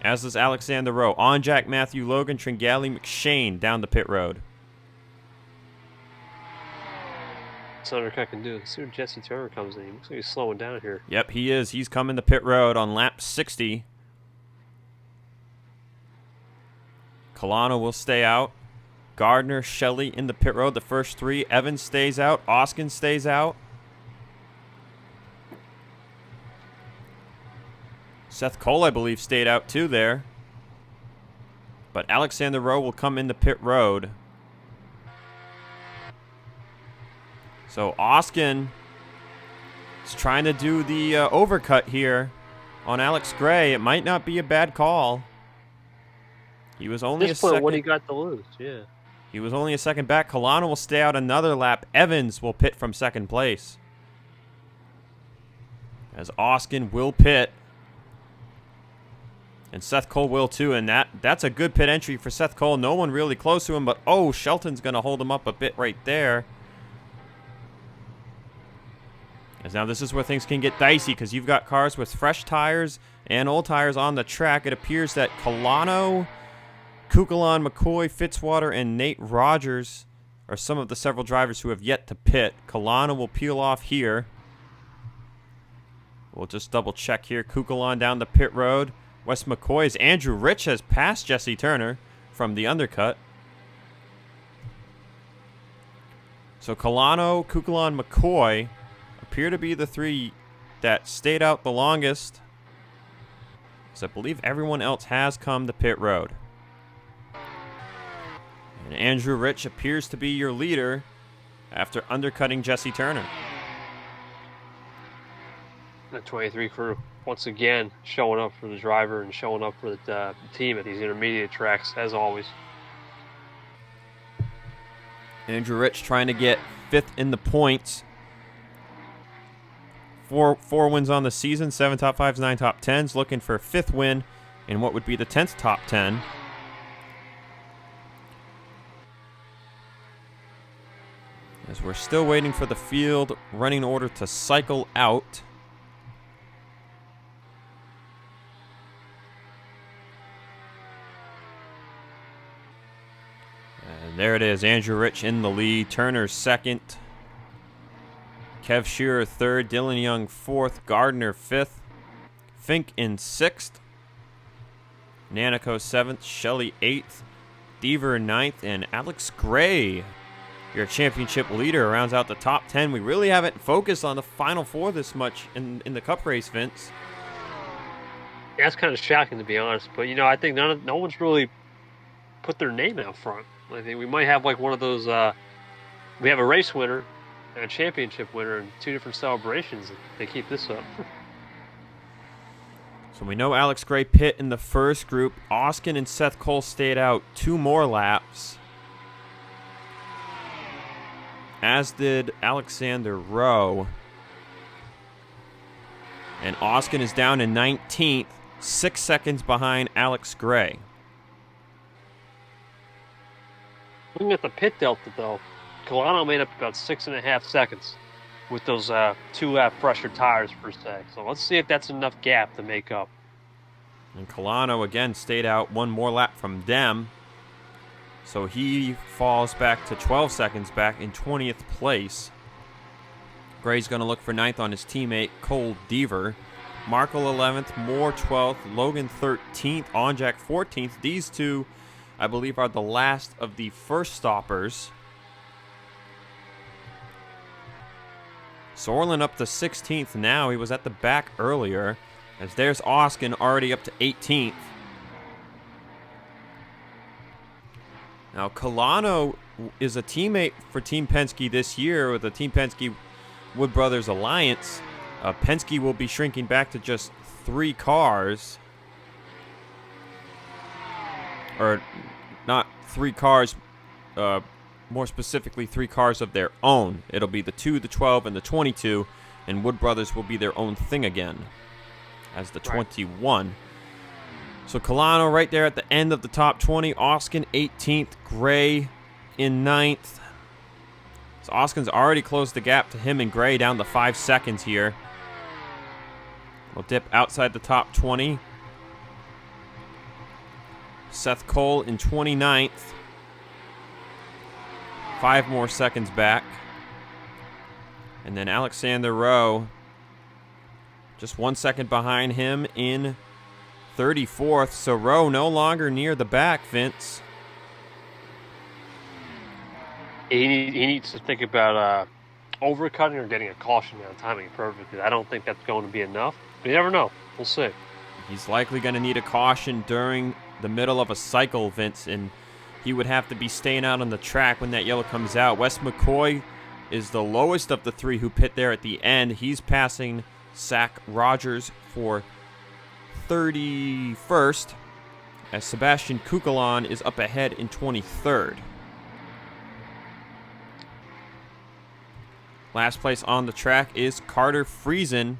As does Alexander Rowe. On Jack, Matthew, Logan, Tringali, McShane down the pit road. That's undercut can do. Let's see when Jesse Turner comes in. He looks like he's slowing down here. Yep, he is. He's coming to pit road on lap 60. Colano will stay out. Gardner, Shelley in the pit road, the first 3. Evans stays out. Oskin stays out. Seth Cole, I believe, stayed out too there. But Alexander Rowe will come into pit road. So Oskin is trying to do the overcut here on Alex Gray. It might not be a bad call. He was only a second. What he got to lose, yeah. He was only a second back. Colano will stay out another lap. Evans will pit from second place. As Oskin will pit. And Seth Cole will too, and that's a good pit entry for Seth Cole. No one really close to him, but oh, Shelton's going to hold him up a bit right there. As now this is where things can get dicey, because you've got cars with fresh tires and old tires on the track. It appears that Colano, Kukulon, McCoy, Fitzwater, and Nate Rogers are some of the several drivers who have yet to pit. Colano will peel off here. We'll just double check here. Kukulon down the pit road. Wes McCoy's Andrew Rich has passed Jesse Turner from the undercut. So Colano, Kukulon, McCoy appear to be the 3 that stayed out the longest. So I believe everyone else has come to pit road. And Andrew Rich appears to be your leader after undercutting Jesse Turner. The 23 crew, once again, showing up for the driver and showing up for the team at these intermediate tracks, as always. Andrew Rich trying to get 5th in the points. Four wins on the season, 7 top 5s, 9 top 10s, looking for a 5th win in what would be the 10th top 10. As we're still waiting for the field running order to cycle out. And there it is, Andrew Rich in the lead, Turner 2nd, Kev Shearer 3rd, Dylan Young 4th, Gardner 5th, Fink in 6th, Nanico 7th, Shelley 8th, Deaver 9th, and Alex Gray, your championship leader, rounds out the top 10. We really haven't focused on the Final 4 this much in the Cup race, Vince. Yeah, that's kind of shocking, to be honest. But, you know, I think no one's really put their name out front. I think we might have like one of those, we have a race winner and a championship winner and 2 different celebrations if they keep this up. So we know Alex Gray pit in the first group. Oskin and Seth Cole stayed out 2 more laps. As did Alexander Rowe. And Oskin is down in 19th, 6 seconds behind Alex Gray. Looking at the pit delta, though, Colano made up about 6.5 seconds with those 2-lap fresher tires per se. So let's see if that's enough gap to make up. And Colano again stayed out one more lap from them. So he falls back to 12 seconds back in 20th place. Gray's going to look for 9th on his teammate, Cole Deaver. Markle 11th, Moore 12th, Logan 13th, Onjack 14th. These two, I believe, are the last of the first stoppers. Sorlin up to 16th now. He was at the back earlier. As there's Ozkan already up to 18th. Now, Colano is a teammate for Team Penske this year with the Team Penske Wood Brothers Alliance. Penske will be shrinking back to just 3 cars. Or not 3 cars, more specifically 3 cars of their own. It'll be the 2, the 12, and the 22, and Wood Brothers will be their own thing again as the 21. So Colano right there at the end of the top 20. Ozkan 18th. Gray in 9th. So Oskin's already closed the gap to him and Gray down to 5 seconds here. We'll dip outside the top 20. Seth Cole in 29th. 5 more seconds back. And then Alexander Rowe just 1 second behind him in 34th. So Rowe no longer near the back, Vince. He needs to think about overcutting or getting a caution now, timing it perfectly. I don't think that's going to be enough. But you never know. We'll see. He's likely going to need a caution during the middle of a cycle, Vince, and he would have to be staying out on the track when that yellow comes out. Wes McCoy is the lowest of the 3 who pit there at the end. He's passing Zach Rogers for 31st, as Sebastian Kukulon is up ahead in 23rd. Last place on the track is Carter Friesen.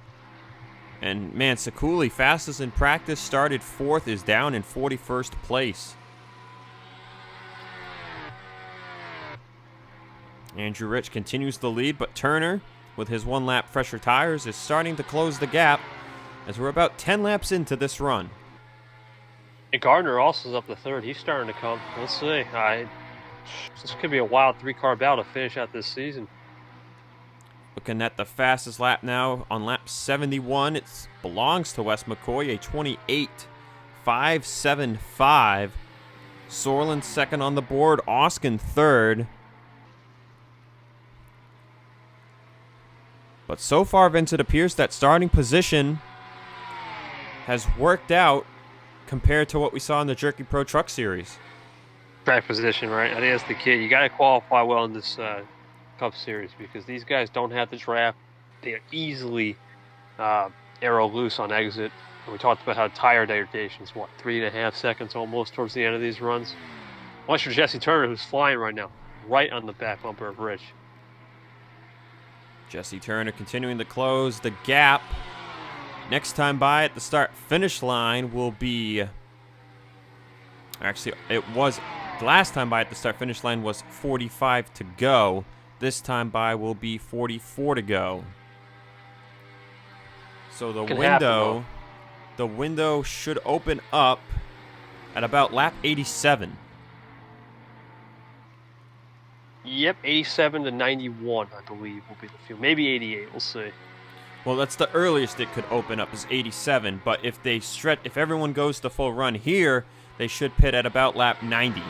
And man, Sekuli, fastest in practice, started 4th, is down in 41st place. Andrew Rich continues the lead, but Turner, with his 1 lap fresher tires, is starting to close the gap as we're about 10 laps into this run. And Gardner also is up to 3rd. He's starting to come. We'll see. This could be a wild 3-car battle to finish out this season. Looking at the fastest lap now on lap 71, it belongs to Wes McCoy, a 28.575. Sorlin second on the board, Ozkan third. But so far, Vince, it appears that starting position has worked out compared to what we saw in the Jerky Pro Truck Series. Track position, right? I think that's the key. You got to qualify well in this Cup Series because these guys don't have the draft. They are easily arrow loose on exit. And we talked about how tire degradation is, 3.5 seconds almost towards the end of these runs. Unless you're Jesse Turner, who's flying right now, right on the back bumper of Rich. Jesse Turner continuing to close the gap. Next time by at the start-finish line will be... Actually, it was... The last time by at the start-finish line was 45 to go. This time by will be 44 to go. So the window should open up at about lap 87. Yep, 87 to 91, I believe, will be the field. Maybe 88, we'll see. Well, that's the earliest it could open up is 87, but if everyone goes the full run here, they should pit at about lap 90.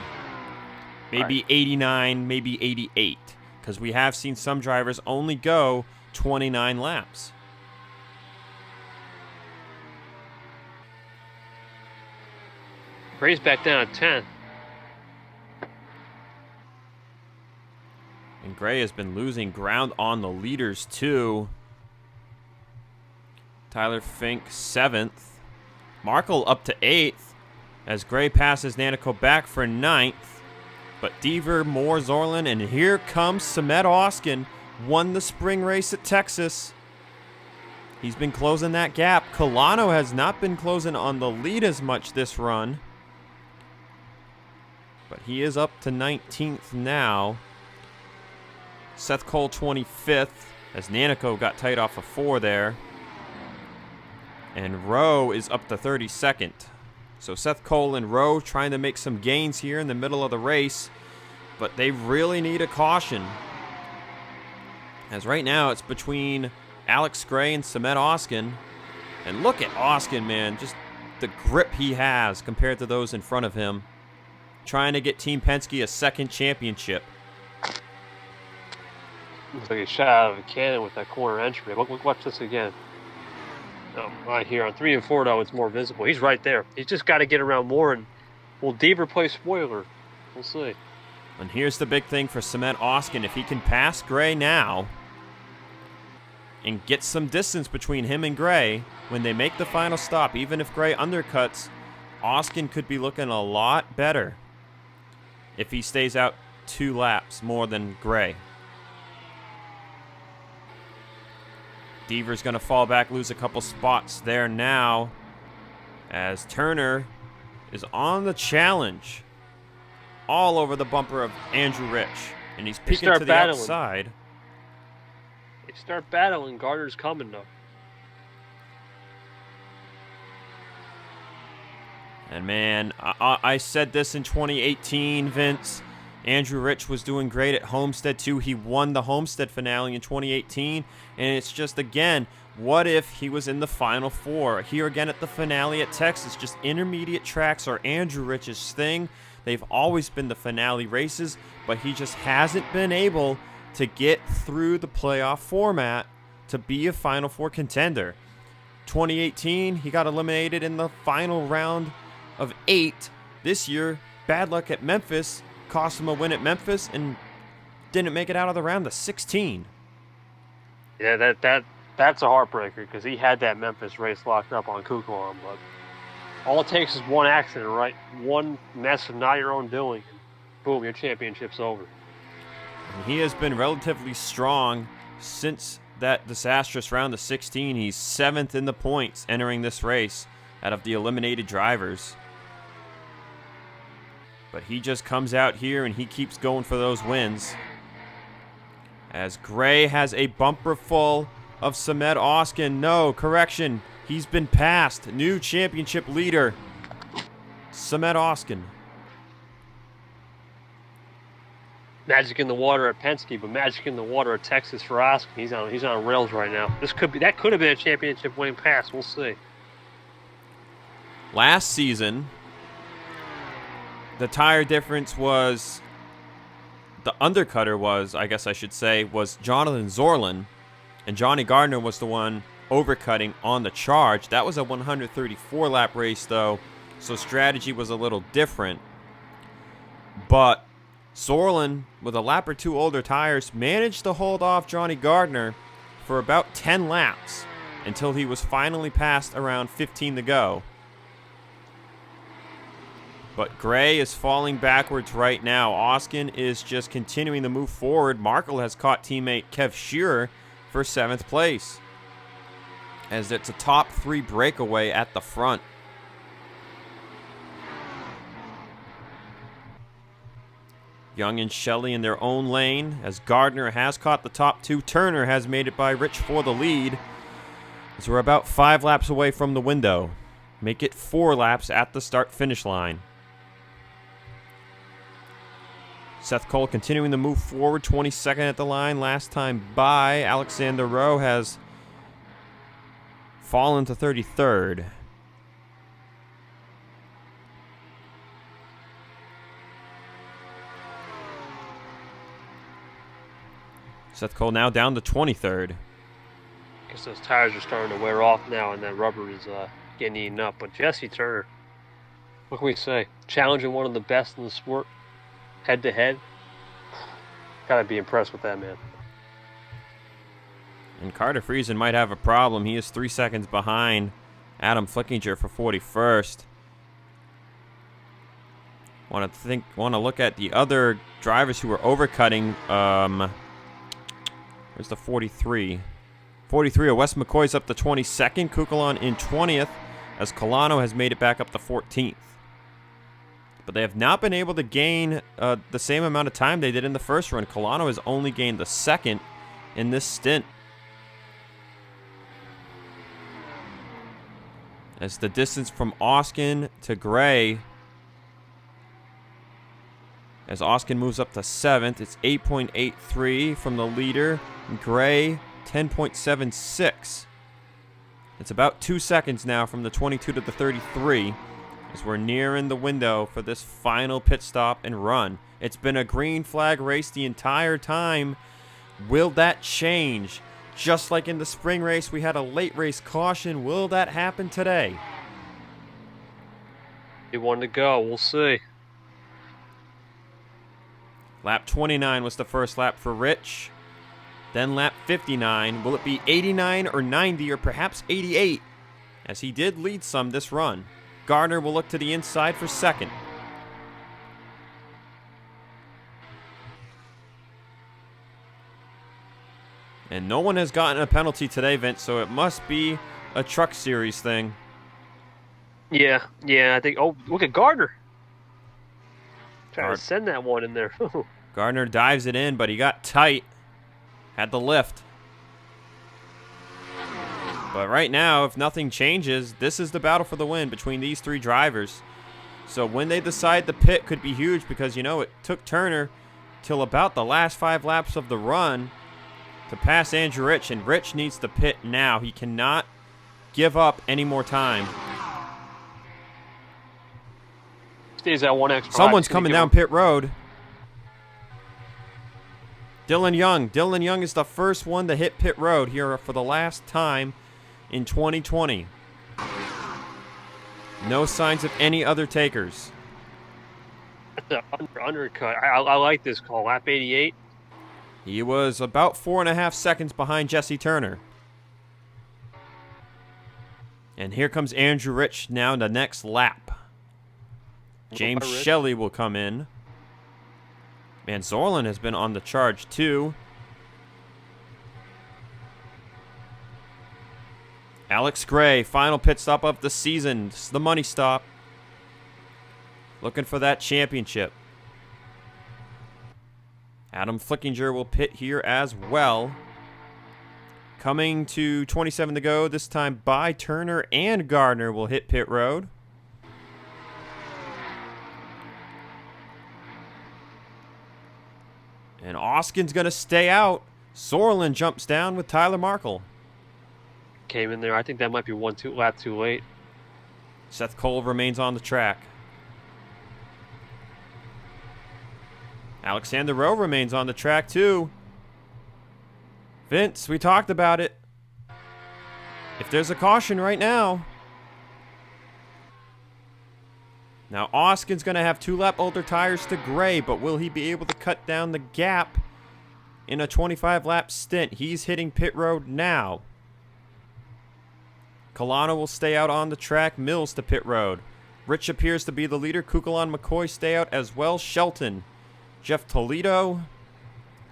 Maybe 89, maybe 88, because we have seen some drivers only go 29 laps. Gray's back down at 10. And Gray has been losing ground on the leaders, too. Tyler Fink, 7th. Markle up to 8th, as Gray passes Nanico back for 9th. But Deaver, Moore, Zorlin, and here comes Samet Ozkan. Won the spring race at Texas. He's been closing that gap. Colano has not been closing on the lead as much this run. But he is up to 19th now. Seth Cole 25th, as Nanico got tight off of 4 there. And Rowe is up to 32nd. So Seth Cole and Rowe trying to make some gains here in the middle of the race. But they really need a caution. As right now it's between Alex Gray and Samet Ozkan. And look at Ozkan, man. Just the grip he has compared to those in front of him. Trying to get Team Penske a second championship. Looks like a shot out of a cannon with that corner entry. Watch this again. Right here on 3 and 4, though, it's more visible. He's right there. He's just got to get around more, and will Deaver play spoiler? We'll see. And here's the big thing for Samet Ozkan. If he can pass Gray now and get some distance between him and Gray when they make the final stop, even if Gray undercuts, Ozkan could be looking a lot better if he stays out 2 laps more than Gray. Deaver's going to fall back, lose a couple spots there now, as Turner is on the challenge all over the bumper of Andrew Rich, and he's peeking to the outside. They start battling. Gardner's coming, though. And, man, I said this in 2018, Vince. Andrew Rich was doing great at Homestead, too. He won the Homestead finale in 2018. And it's just, again, what if he was in the Final Four? Here again at the finale at Texas. Just intermediate tracks are Andrew Rich's thing. They've always been the finale races, but he just hasn't been able to get through the playoff format to be a Final Four contender. 2018, he got eliminated in the final round of 8. This year, bad luck at Memphis cost him a win at Memphis and didn't make it out of the round of 16. Yeah, that's a heartbreaker because he had that Memphis race locked up on Kukulon, but all it takes is one accident, right? One mess of not your own doing. Boom, your championship's over. And he has been relatively strong since that disastrous round of 16. He's 7th in the points entering this race out of the eliminated drivers. But he just comes out here and he keeps going for those wins. As Gray has a bumper full of Samet Ozkan. No, correction. He's been passed. New championship leader, Samet Ozkan. Magic in the water at Penske, but magic in the water at Texas for Ozkan. He's on rails right now. That could have been a championship winning pass. We'll see. Last season, the tire difference was, the undercutter was, I guess I should say, was Jonathan Zorlin, and Johnny Gardner was the one overcutting on the charge. That was a 134-lap race, though, so strategy was a little different. But Zorlin, with a lap or two older tires, managed to hold off Johnny Gardner for about 10 laps until he was finally passed around 15 to go. But Gray is falling backwards right now. Ozkan is just continuing to move forward. Markle has caught teammate Kev Shearer for 7th place, as it's a top 3 breakaway at the front. Young and Shelley in their own lane, as Gardner has caught the top 2. Turner has made it by Rich for the lead, as we're about 5 laps away from the window. Make it 4 laps at the start-finish line. Seth Cole continuing to move forward, 22nd at the line. Last time by, Alexander Rowe has fallen to 33rd. Seth Cole now down to 23rd. Guess those tires are starting to wear off now, and that rubber is getting eaten up. But Jesse Turner, what can we say? Challenging one of the best in the sport, head-to-head. Gotta be impressed with that, man. And Carter Friesen might have a problem. He is 3 seconds behind Adam Flickinger for 41st. Want to look at the other drivers who are overcutting. Where's the 43? 43, Wes McCoy's up to 22nd. Kukulon in 20th, as Colano has made it back up to 14th. but they have not been able to gain the same amount of time they did in the first run. Colano has only gained the second in this stint. As the distance from Ozkan to Gray, as Ozkan moves up to 7th, it's 8.83 from the leader. Gray, 10.76. It's about 2 seconds now from the 22 to the 33, as we're nearing the window for this final pit stop and run. It's been a green flag race the entire time. Will that change? Just like in the spring race, we had a late race caution. Will that happen today? He wanted to go. We'll see. Lap 29 was the first lap for Rich. Then lap 59. Will it be 89 or 90 or perhaps 88? As he did lead some this run. Gardner will look to the inside for second. And no one has gotten a penalty today, Vince, so it must be a Truck Series thing. Yeah, I think. Oh, look at Gardner. Trying to send that one in there. Gardner dives it in, but he got tight. Had the lift. But right now, if nothing changes, this is the battle for the win between these three drivers. So when they decide the pit could be huge because, you know, it took Turner till about the last 5 laps of the run to pass Andrew Rich, and Rich needs to pit now. He cannot give up any more time. Stays at 1 extra. Someone's coming down pit road. Dylan Young. Dylan Young is the first one to hit pit road here for the last time in 2020. No signs of any other takers. That's an undercut. I like this call. Lap 88. He was about 4.5 seconds behind Jesse Turner. And here comes Andrew Rich now in the next lap. James Shelley will come in. Man, Zorlin has been on the charge too. Alex Gray, final pit stop of the season. This is the money stop. Looking for that championship. Adam Flickinger will pit here as well. Coming to 27 to go, this time by Turner and Gardner will hit pit road. And Ozkan's going to stay out. Sorlin jumps down with Tyler Markle. Came in there. I think that might be lap too late. Seth Cole remains on the track. Alexander Rowe remains on the track too. Vince, we talked about it. If there's a caution right now. Now Ozkan's going to have 2 lap older tires to Gray, but will he be able to cut down the gap in a 25 lap stint? He's hitting pit road now. Colano will stay out on the track. Mills to pit road. Rich appears to be the leader. Kukulon, McCoy stay out as well. Shelton. Jeff Toledo.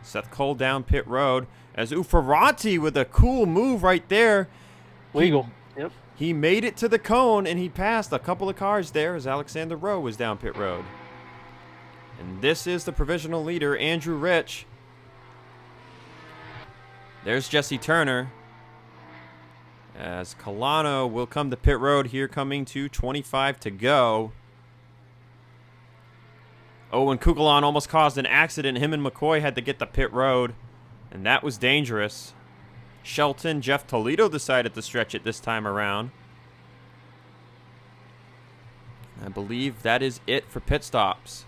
Seth Cole down pit road. As Ufferati with a cool move right there. Legal. Yep. He made it to the cone and he passed a couple of cars there as Alexander Rowe was down pit road. And this is the provisional leader, Andrew Rich. There's Jesse Turner. As Colano will come to pit road here, coming to 25 to go. Oh, and Kukulon almost caused an accident. Him and McCoy had to get to pit road, and that was dangerous. Shelton, Jeff Toledo decided to stretch it this time around. I believe that is it for pit stops.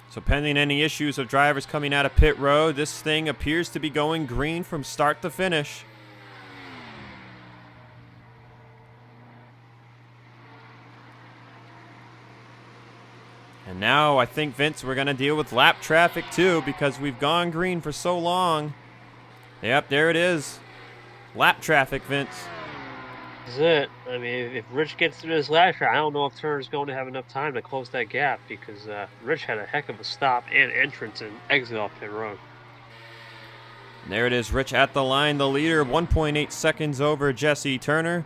So pending any issues of drivers coming out of pit road, this thing appears to be going green from start to finish. And now I think, Vince, we're going to deal with lap traffic too because we've gone green for so long. Yep, there it is. Lap traffic, Vince. That's it. I mean, if Rich gets through this last year, I don't know if Turner's going to have enough time to close that gap because Rich had a heck of a stop and entrance and exit off pit road. There it is, Rich at the line, the leader, 1.8 seconds over Jesse Turner.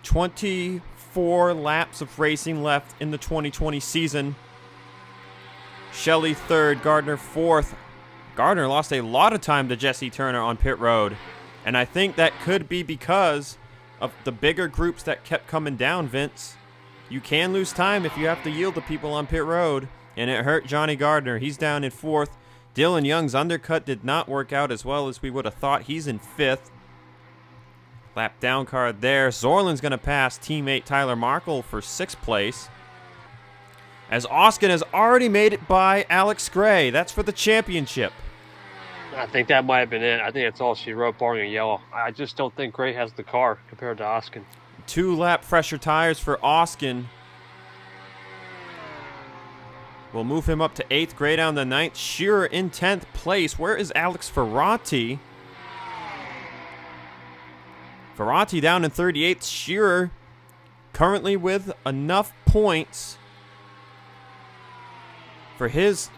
24 laps of racing left in the 2020 season. Shelley third, Gardner fourth. Gardner lost a lot of time to Jesse Turner on pit road, and I think that could be because of the bigger groups that kept coming down, Vince. You can lose time if you have to yield to people on pit road, and it hurt Johnny Gardner. He's down in fourth. Dylan Young's undercut did not work out as well as we would have thought. He's in fifth. Lap down card there. Zorland's going to pass teammate Tyler Markle for sixth place, as Ozkan has already made it by Alex Gray. That's for the championship. I think that might have been it. I think that's all she wrote, barring a yellow. I just don't think Gray has the car compared to Ozkan. 2-lap fresher tires for Ozkan. We'll move him up to 8th, Gray down to 9th, Shearer in 10th place. Where is Alex Ferrati? Ferrati down in 38th. Shearer currently with enough points for his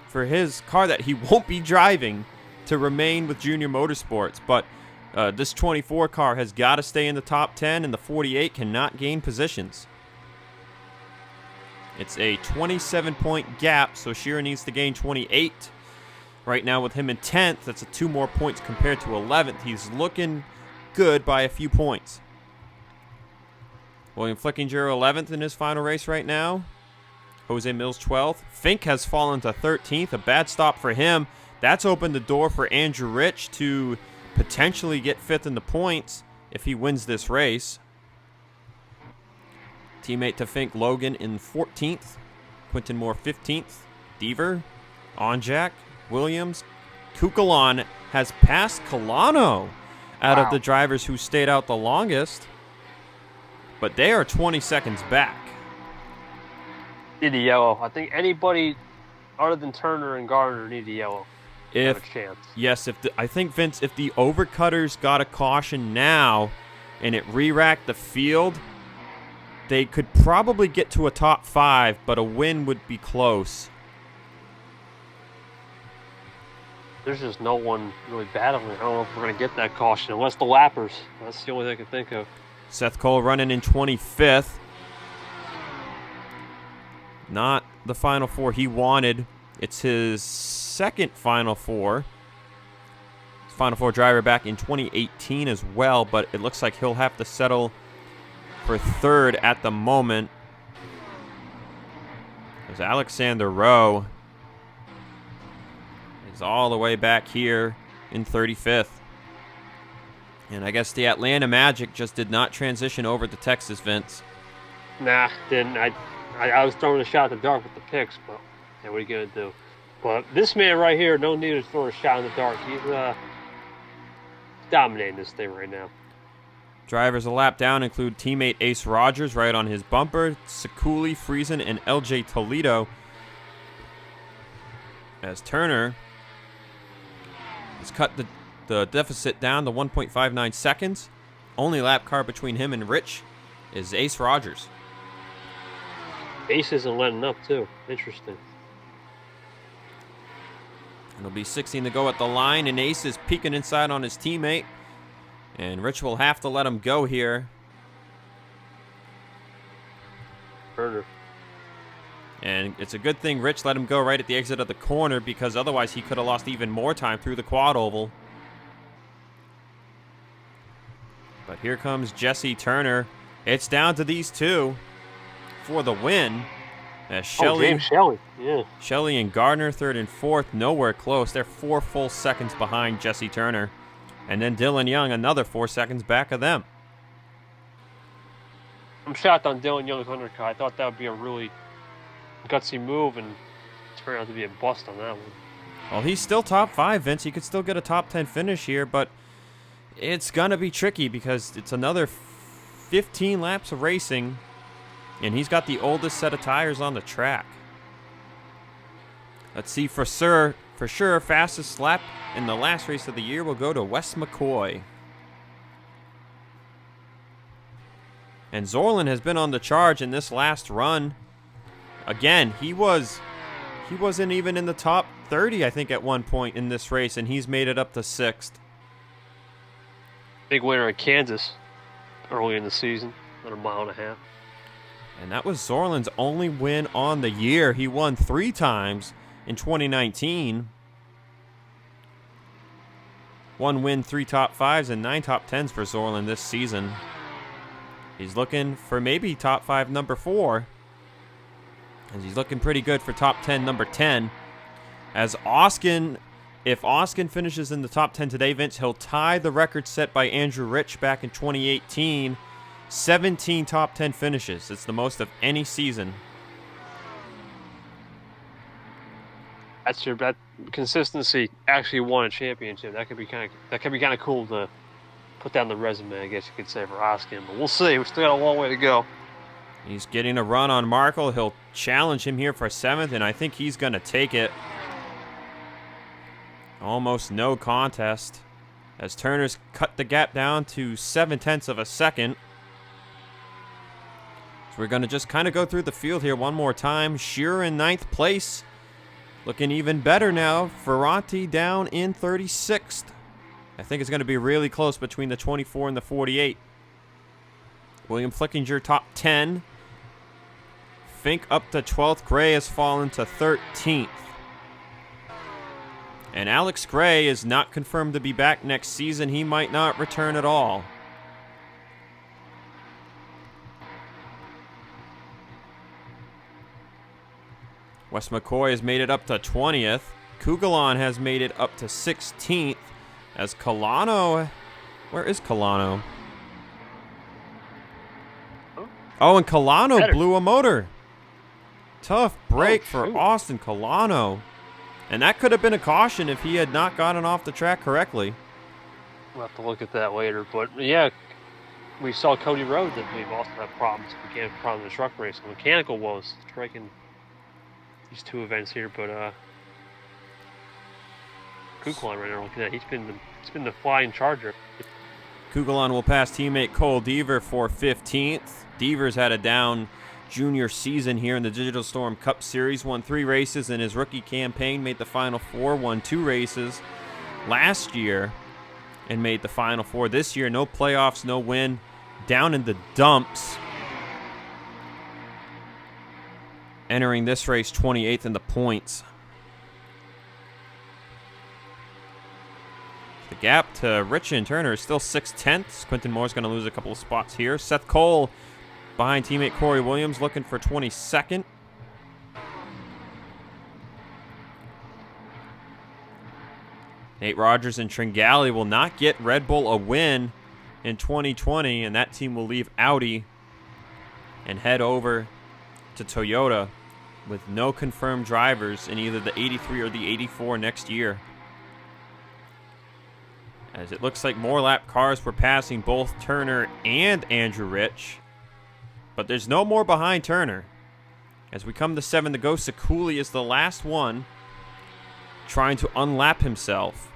car that he won't be driving to remain with Junior Motorsports. But this 24 car has got to stay in the top 10, and the 48 cannot gain positions. It's a 27-point gap, so Shearer needs to gain 28. Right now with him in 10th, that's 2 more points compared to 11th. He's looking good by a few points. William Flickinger 11th in his final race right now. Jose Mills 12th. Fink has fallen to 13th. A bad stop for him. That's opened the door for Andrew Rich to potentially get 5th in the points if he wins this race. Teammate to Fink, Logan in 14th. Quinton Moore 15th. Deaver, Onjak, Williams. Kukulon has passed Colano out of the drivers who stayed out the longest. But they are 20 seconds back. Need a yellow. I think anybody other than Turner and Gardner need a yellow. Have a chance. Yes, I think, Vince, if the overcutters got a caution now and it re-racked the field, they could probably get to a top 5, but a win would be close. There's just no one really battling. I don't know if we're going to get that caution, unless the lappers. That's the only thing I can think of. Seth Cole running in 25th. Not the Final Four he wanted. It's his second Final Four. Final Four driver back in 2018 as well, but it looks like he'll have to settle for third at the moment. There's Alexander Rowe is all the way back here in 35th. And I guess the Atlanta Magic just did not transition over to Texas, Vince. Nah, didn't. I was throwing a shot in the dark with the picks, but yeah, what are you going to do? But this man right here, no need to throw a shot in the dark. He's dominating this thing right now. Drivers a lap down include teammate Ace Rogers right on his bumper, Sekuli, Friesen, and LJ Toledo. As Turner has cut the deficit down to 1.59 seconds. Only lap car between him and Rich is Ace Rogers. Ace isn't letting up, too. Interesting. It'll be 16 to go at the line, and Ace is peeking inside on his teammate. And Rich will have to let him go here. Turner. And it's a good thing Rich let him go right at the exit of the corner, because otherwise he could have lost even more time through the quad oval. But here comes Jesse Turner. It's down to these two for the win. As James Shelley. Yeah. Shelley and Gardner, third and fourth, nowhere close. They're 4 full seconds behind Jesse Turner. And then Dylan Young, another 4 seconds back of them. I'm shocked on Dylan Young's undercut. I thought that would be a really gutsy move, and it turned out to be a bust on that one. Well, he's still top 5, Vince. He could still get a top 10 finish here, but it's going to be tricky because it's another 15 laps of racing, and he's got the oldest set of tires on the track. Let's see, for sure, fastest lap in the last race of the year will go to Wes McCoy. And Zorland has been on the charge in this last run. Again, he wasn't even in the top 30, I think, at one point in this race, and he's made it up to 6th. Big winner at Kansas early in the season, at 1.5 miles. And that was Zorland's only win on the year. He won 3 times in 2019. 1 win, 3 top 5s, and 9 top 10s for Zorland this season. He's looking for maybe top 5 number 4. And he's looking pretty good for top 10 number 10. As Ozkan, if Ozkan finishes in the top 10 today, Vince, he'll tie the record set by Andrew Rich back in 2018. 17 top 10 finishes. It's the most of any season. That consistency actually won a championship. That could be kind of cool to put down the resume, I guess you could say, for Ozkan. But we'll see. We still got a long way to go. He's getting a run on Markle. He'll challenge him here for 7th, and I think he's going to take it. Almost no contest as Turner's cut the gap down to 0.7 of a second. So we're going to just kind of go through the field here one more time. Shearer in 9th place. Looking even better now. Ferranti down in 36th. I think it's going to be really close between the 24 and the 48. William Flickinger top 10. Fink up to 12th. Gray has fallen to 13th. And Alex Gray is not confirmed to be back next season. He might not return at all. Wes McCoy has made it up to 20th. Kugelon has made it up to 16th. As Colano... Where is Colano? Oh, and Colano blew a motor. Tough break for Austin Colano. And that could have been a caution if he had not gotten off the track correctly. We'll have to look at that later. But, yeah, we saw Cody Rowe that we've also had problems. We can't have problems in the truck race. The mechanical was striking these 2 events here. But Kugelon right now, looking at, he's been the flying charger. Kugelon will pass teammate Cole Deaver for 15th. Deaver's had a down junior season here in the Digital Storm Cup Series. Won 3 races in his rookie campaign, made the Final 4, won 2 races last year, and made the Final 4 this year. No playoffs, no win. Down in the dumps. Entering this race 28th in the points. The gap to Rich and Turner is still 6/10. Quinton Moore's going to lose a couple of spots here. Seth Cole behind teammate Corey Williams, looking for 22nd. Nate Rogers and Tringali will not get Red Bull a win in 2020, and that team will leave Audi and head over to Toyota with no confirmed drivers in either the 83 or the 84 next year. As it looks like more lap cars were passing both Turner and Andrew Rich. But there's no more behind Turner. As we come to 7 to go, Sekuli is the last one trying to unlap himself.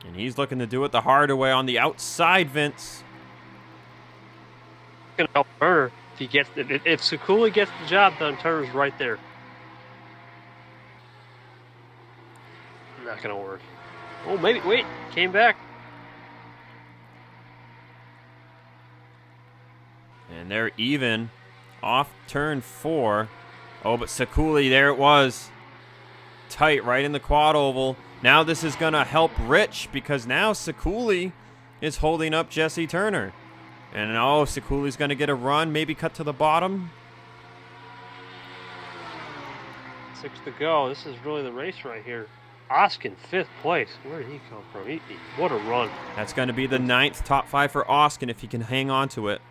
And he's looking to do it the harder way on the outside, Vince. Going to help Turner if Sekuli gets the job done. Turner's right there. Not going to work. Oh, maybe. Wait. Came back. And they're even off turn 4. Oh, but Sekuli, there it was. Tight right in the quad oval. Now this is going to help Rich because now Sekuli is holding up Jesse Turner. And oh, Sekuli's going to get a run, maybe cut to the bottom. 6 to go. This is really the race right here. Ozkan, 5th place. Where did he come from? What a run. That's going to be the 9th top 5 for Ozkan if he can hang on to it.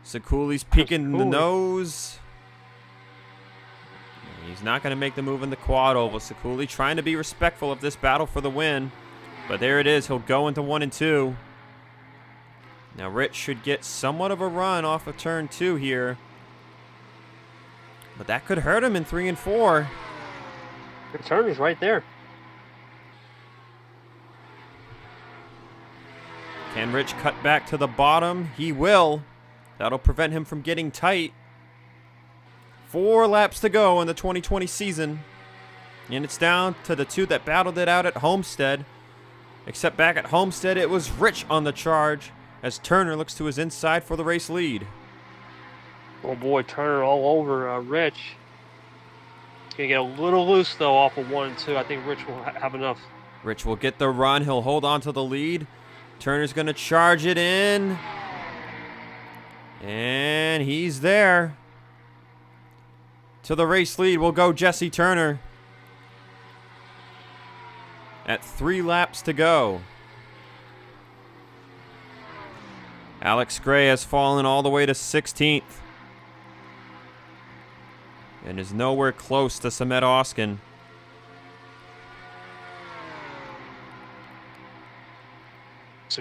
Sekuli's peeking the nose. He's not going to make the move in the quad oval. Sekuli trying to be respectful of this battle for the win. But there it is. He'll go into 1 and 2. Now Rich should get somewhat of a run off of turn 2 here. But that could hurt him in 3 and 4. The turn is right there. Can Rich cut back to the bottom? He will. That'll prevent him from getting tight. 4 laps to go in the 2020 season. And it's down to the two that battled it out at Homestead. Except back at Homestead, it was Rich on the charge as Turner looks to his inside for the race lead. Oh boy, Turner all over Rich. He's going to get a little loose, though, off of 1 and 2. I think Rich will have enough. Rich will get the run. He'll hold on to the lead. Turner's going to charge it in. And he's there. To the race lead will go Jesse Turner. At 3 laps to go. Alex Gray has fallen all the way to 16th. And is nowhere close to Samet Ozkan.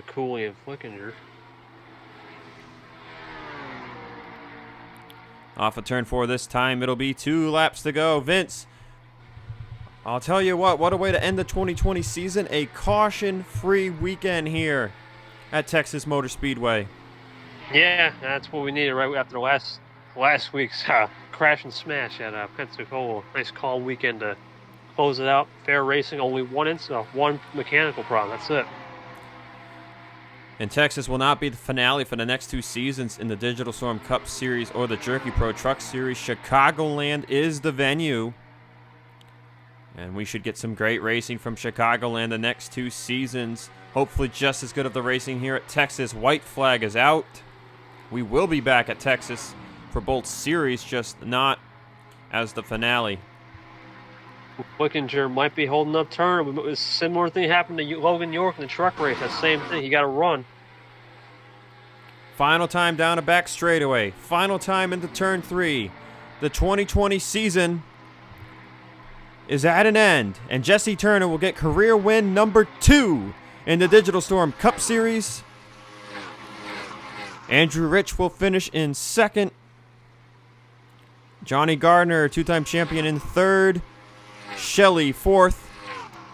Cooley and Flickinger. Off of turn 4 this time. It'll be 2 laps to go. Vince, I'll tell you what a way to end the 2020 season. A caution-free weekend here at Texas Motor Speedway. Yeah, that's what we needed right after last week's crash and smash at Pensacola. Nice calm weekend to close it out. Fair racing, only one mechanical problem. That's it. And Texas will not be the finale for the next 2 seasons in the Digital Storm Cup Series or the Jerky Pro Truck Series. Chicagoland is the venue. And we should get some great racing from Chicagoland the next 2 seasons. Hopefully just as good of the racing here at Texas. White flag is out. We will be back at Texas for both series, just not as the finale. Flickinger might be holding up Turner. A similar thing happened to Logan York in the truck race. That same thing. He got to run. Final time down a back straightaway. Final time into turn 3. The 2020 season is at an end, and Jesse Turner will get career win number 2 in the Digital Storm Cup Series. Andrew Rich will finish in 2nd. Johnny Gardner, 2-time champion, in 3rd. Shelley 4th.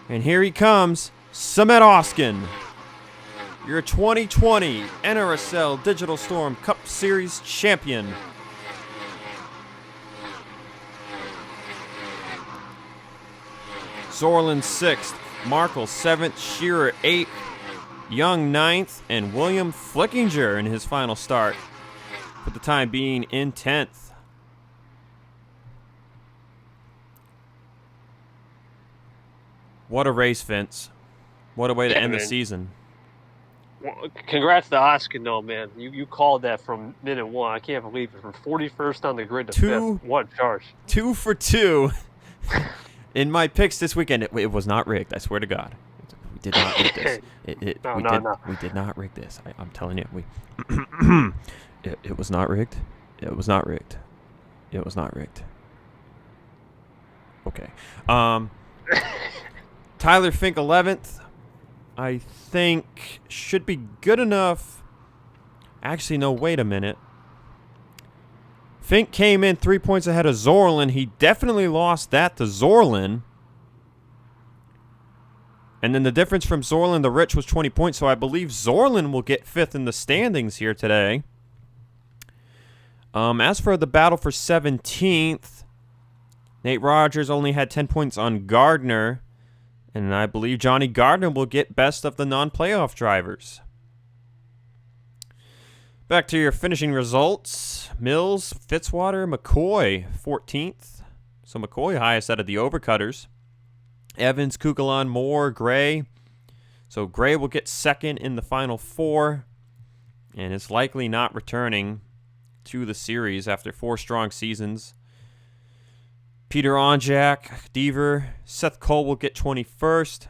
And here he comes, Samet Ozkan, your 2020 NRSL Digital Storm Cup Series champion. Zorlin 6th, Markle 7th, Shearer 8th, Young 9th, and William Flickinger in his final start, for the time being in 10th. What a race, Vince. What a way to end the season. Well, congrats to Ozkan, though, man. You called that from minute 1. I can't believe it. From 41st on the grid to 5th. What charge. 2 for 2 in my picks this weekend. It was not rigged, I swear to God. We did not rig this. We did not rig this. I'm telling you. It was not rigged. It was not rigged. It was not rigged. Okay. Tyler Fink 11th, I think should be good enough. Actually, no, wait a minute. Fink came in 3 points ahead of Zorlin. He definitely lost that to Zorlin. And then the difference from Zorlin to Rich was 20 points, so I believe Zorlin will get 5th in the standings here today. As for the battle for 17th, Nate Rogers only had 10 points on Gardner. And I believe Johnny Gardner will get best of the non-playoff drivers. Back to your finishing results. Mills, Fitzwater, McCoy, 14th. So McCoy highest out of the overcutters. Evans, Kukulon, Moore, Gray. So Gray will get 2nd in the final 4. And is likely not returning to the series after 4 strong seasons. Peter Onjak, Deaver, Seth Cole will get 21st.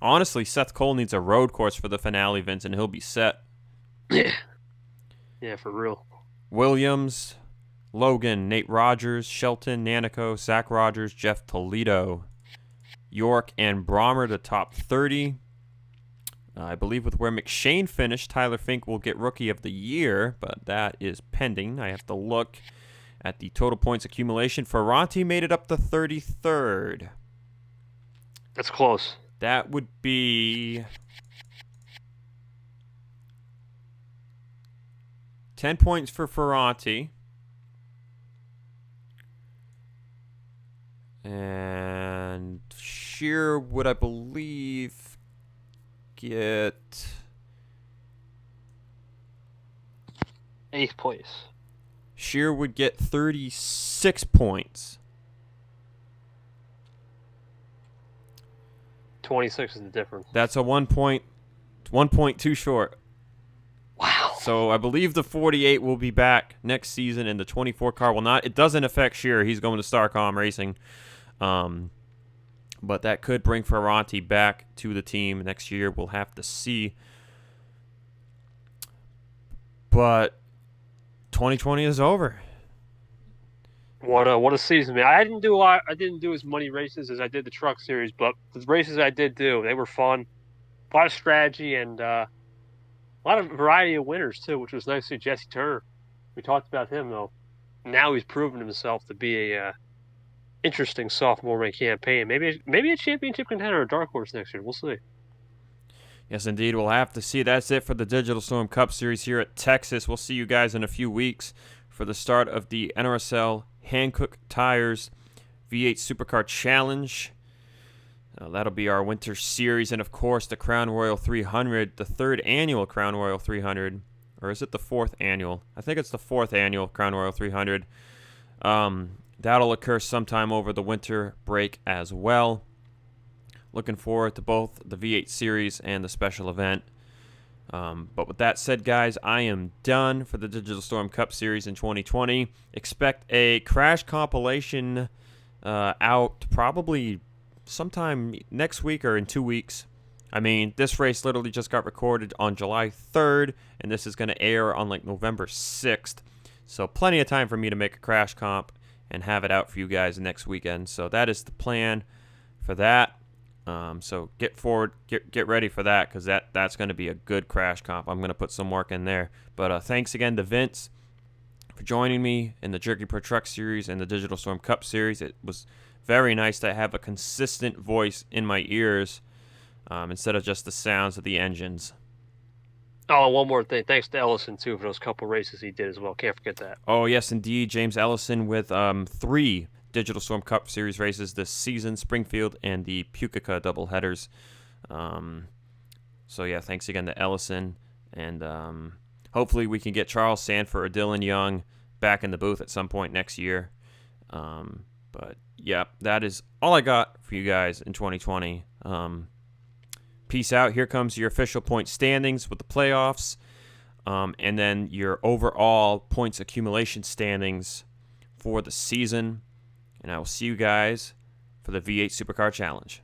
Honestly, Seth Cole needs a road course for the finale, Vince, and he'll be set. Yeah, for real. Williams, Logan, Nate Rogers, Shelton, Nanico, Zach Rogers, Jeff Toledo. York and Brommer the top 30. I believe with where McShane finished, Tyler Fink will get Rookie of the Year, but that is pending. I have to look at the total points accumulation. Ferranti made it up to 33rd. That's close. That would be 10 points for Ferranti. And Shear would, I believe, get 8th place. Shear would get 36 points. 26 is the difference. That's a 1 point too short. Wow. So I believe the 48 will be back next season, and the 24 car will not. It doesn't affect Shearer. He's going to Starcom Racing. But that could bring Ferranti back to the team next year. We'll have to see. But 2020 is over. What a season, man! I didn't do a lot. I didn't do as many races as I did the Truck Series, but the races I did do, they were fun. A lot of strategy and a lot of variety of winners too, which was nice to see. Jesse Turner, we talked about him though. Now he's proven himself to be a interesting sophomore ranked campaign. Maybe a championship contender or a dark horse next year. We'll see. Yes, indeed. We'll have to see. That's it for the Digital Storm Cup Series here at Texas. We'll see you guys in a few weeks for the start of the NRSL Hankook Tires V8 Supercar Challenge. That'll be our winter series. And, of course, the Crown Royal 300, the 3rd annual Crown Royal 300. Or is it the 4th annual? I think it's the 4th annual Crown Royal 300. That'll occur sometime over the winter break as well. Looking forward to both the V8 series and the special event. But with that said, guys, I am done for the Digital Storm Cup Series in 2020. Expect a crash compilation out probably sometime next week or in 2 weeks. I mean, this race literally just got recorded on July 3rd, and this is going to air on like November 6th. So plenty of time for me to make a crash comp and have it out for you guys next weekend. So that is the plan for that. So get ready for that, because that's going to be a good crash comp. I'm going to put some work in there. But thanks again to Vince for joining me in the Jerky Pro Truck Series and the Digital Storm Cup Series. It was very nice to have a consistent voice in my ears instead of just the sounds of the engines. Oh, and one more thing. Thanks to Ellison, too, for those couple races he did as well. Can't forget that. Oh, yes, indeed. James Ellison with 3 Digital Storm Cup Series races this season, Springfield and the Pukekohe doubleheaders. So, yeah, thanks again to Ellison. And hopefully we can get Charles Sanford or Dylan Young back in the booth at some point next year. But, yeah, that is all I got for you guys in 2020. Peace out. Here comes your official point standings with the playoffs. And then your overall points accumulation standings for the season. And I will see you guys for the V8 Supercar Challenge.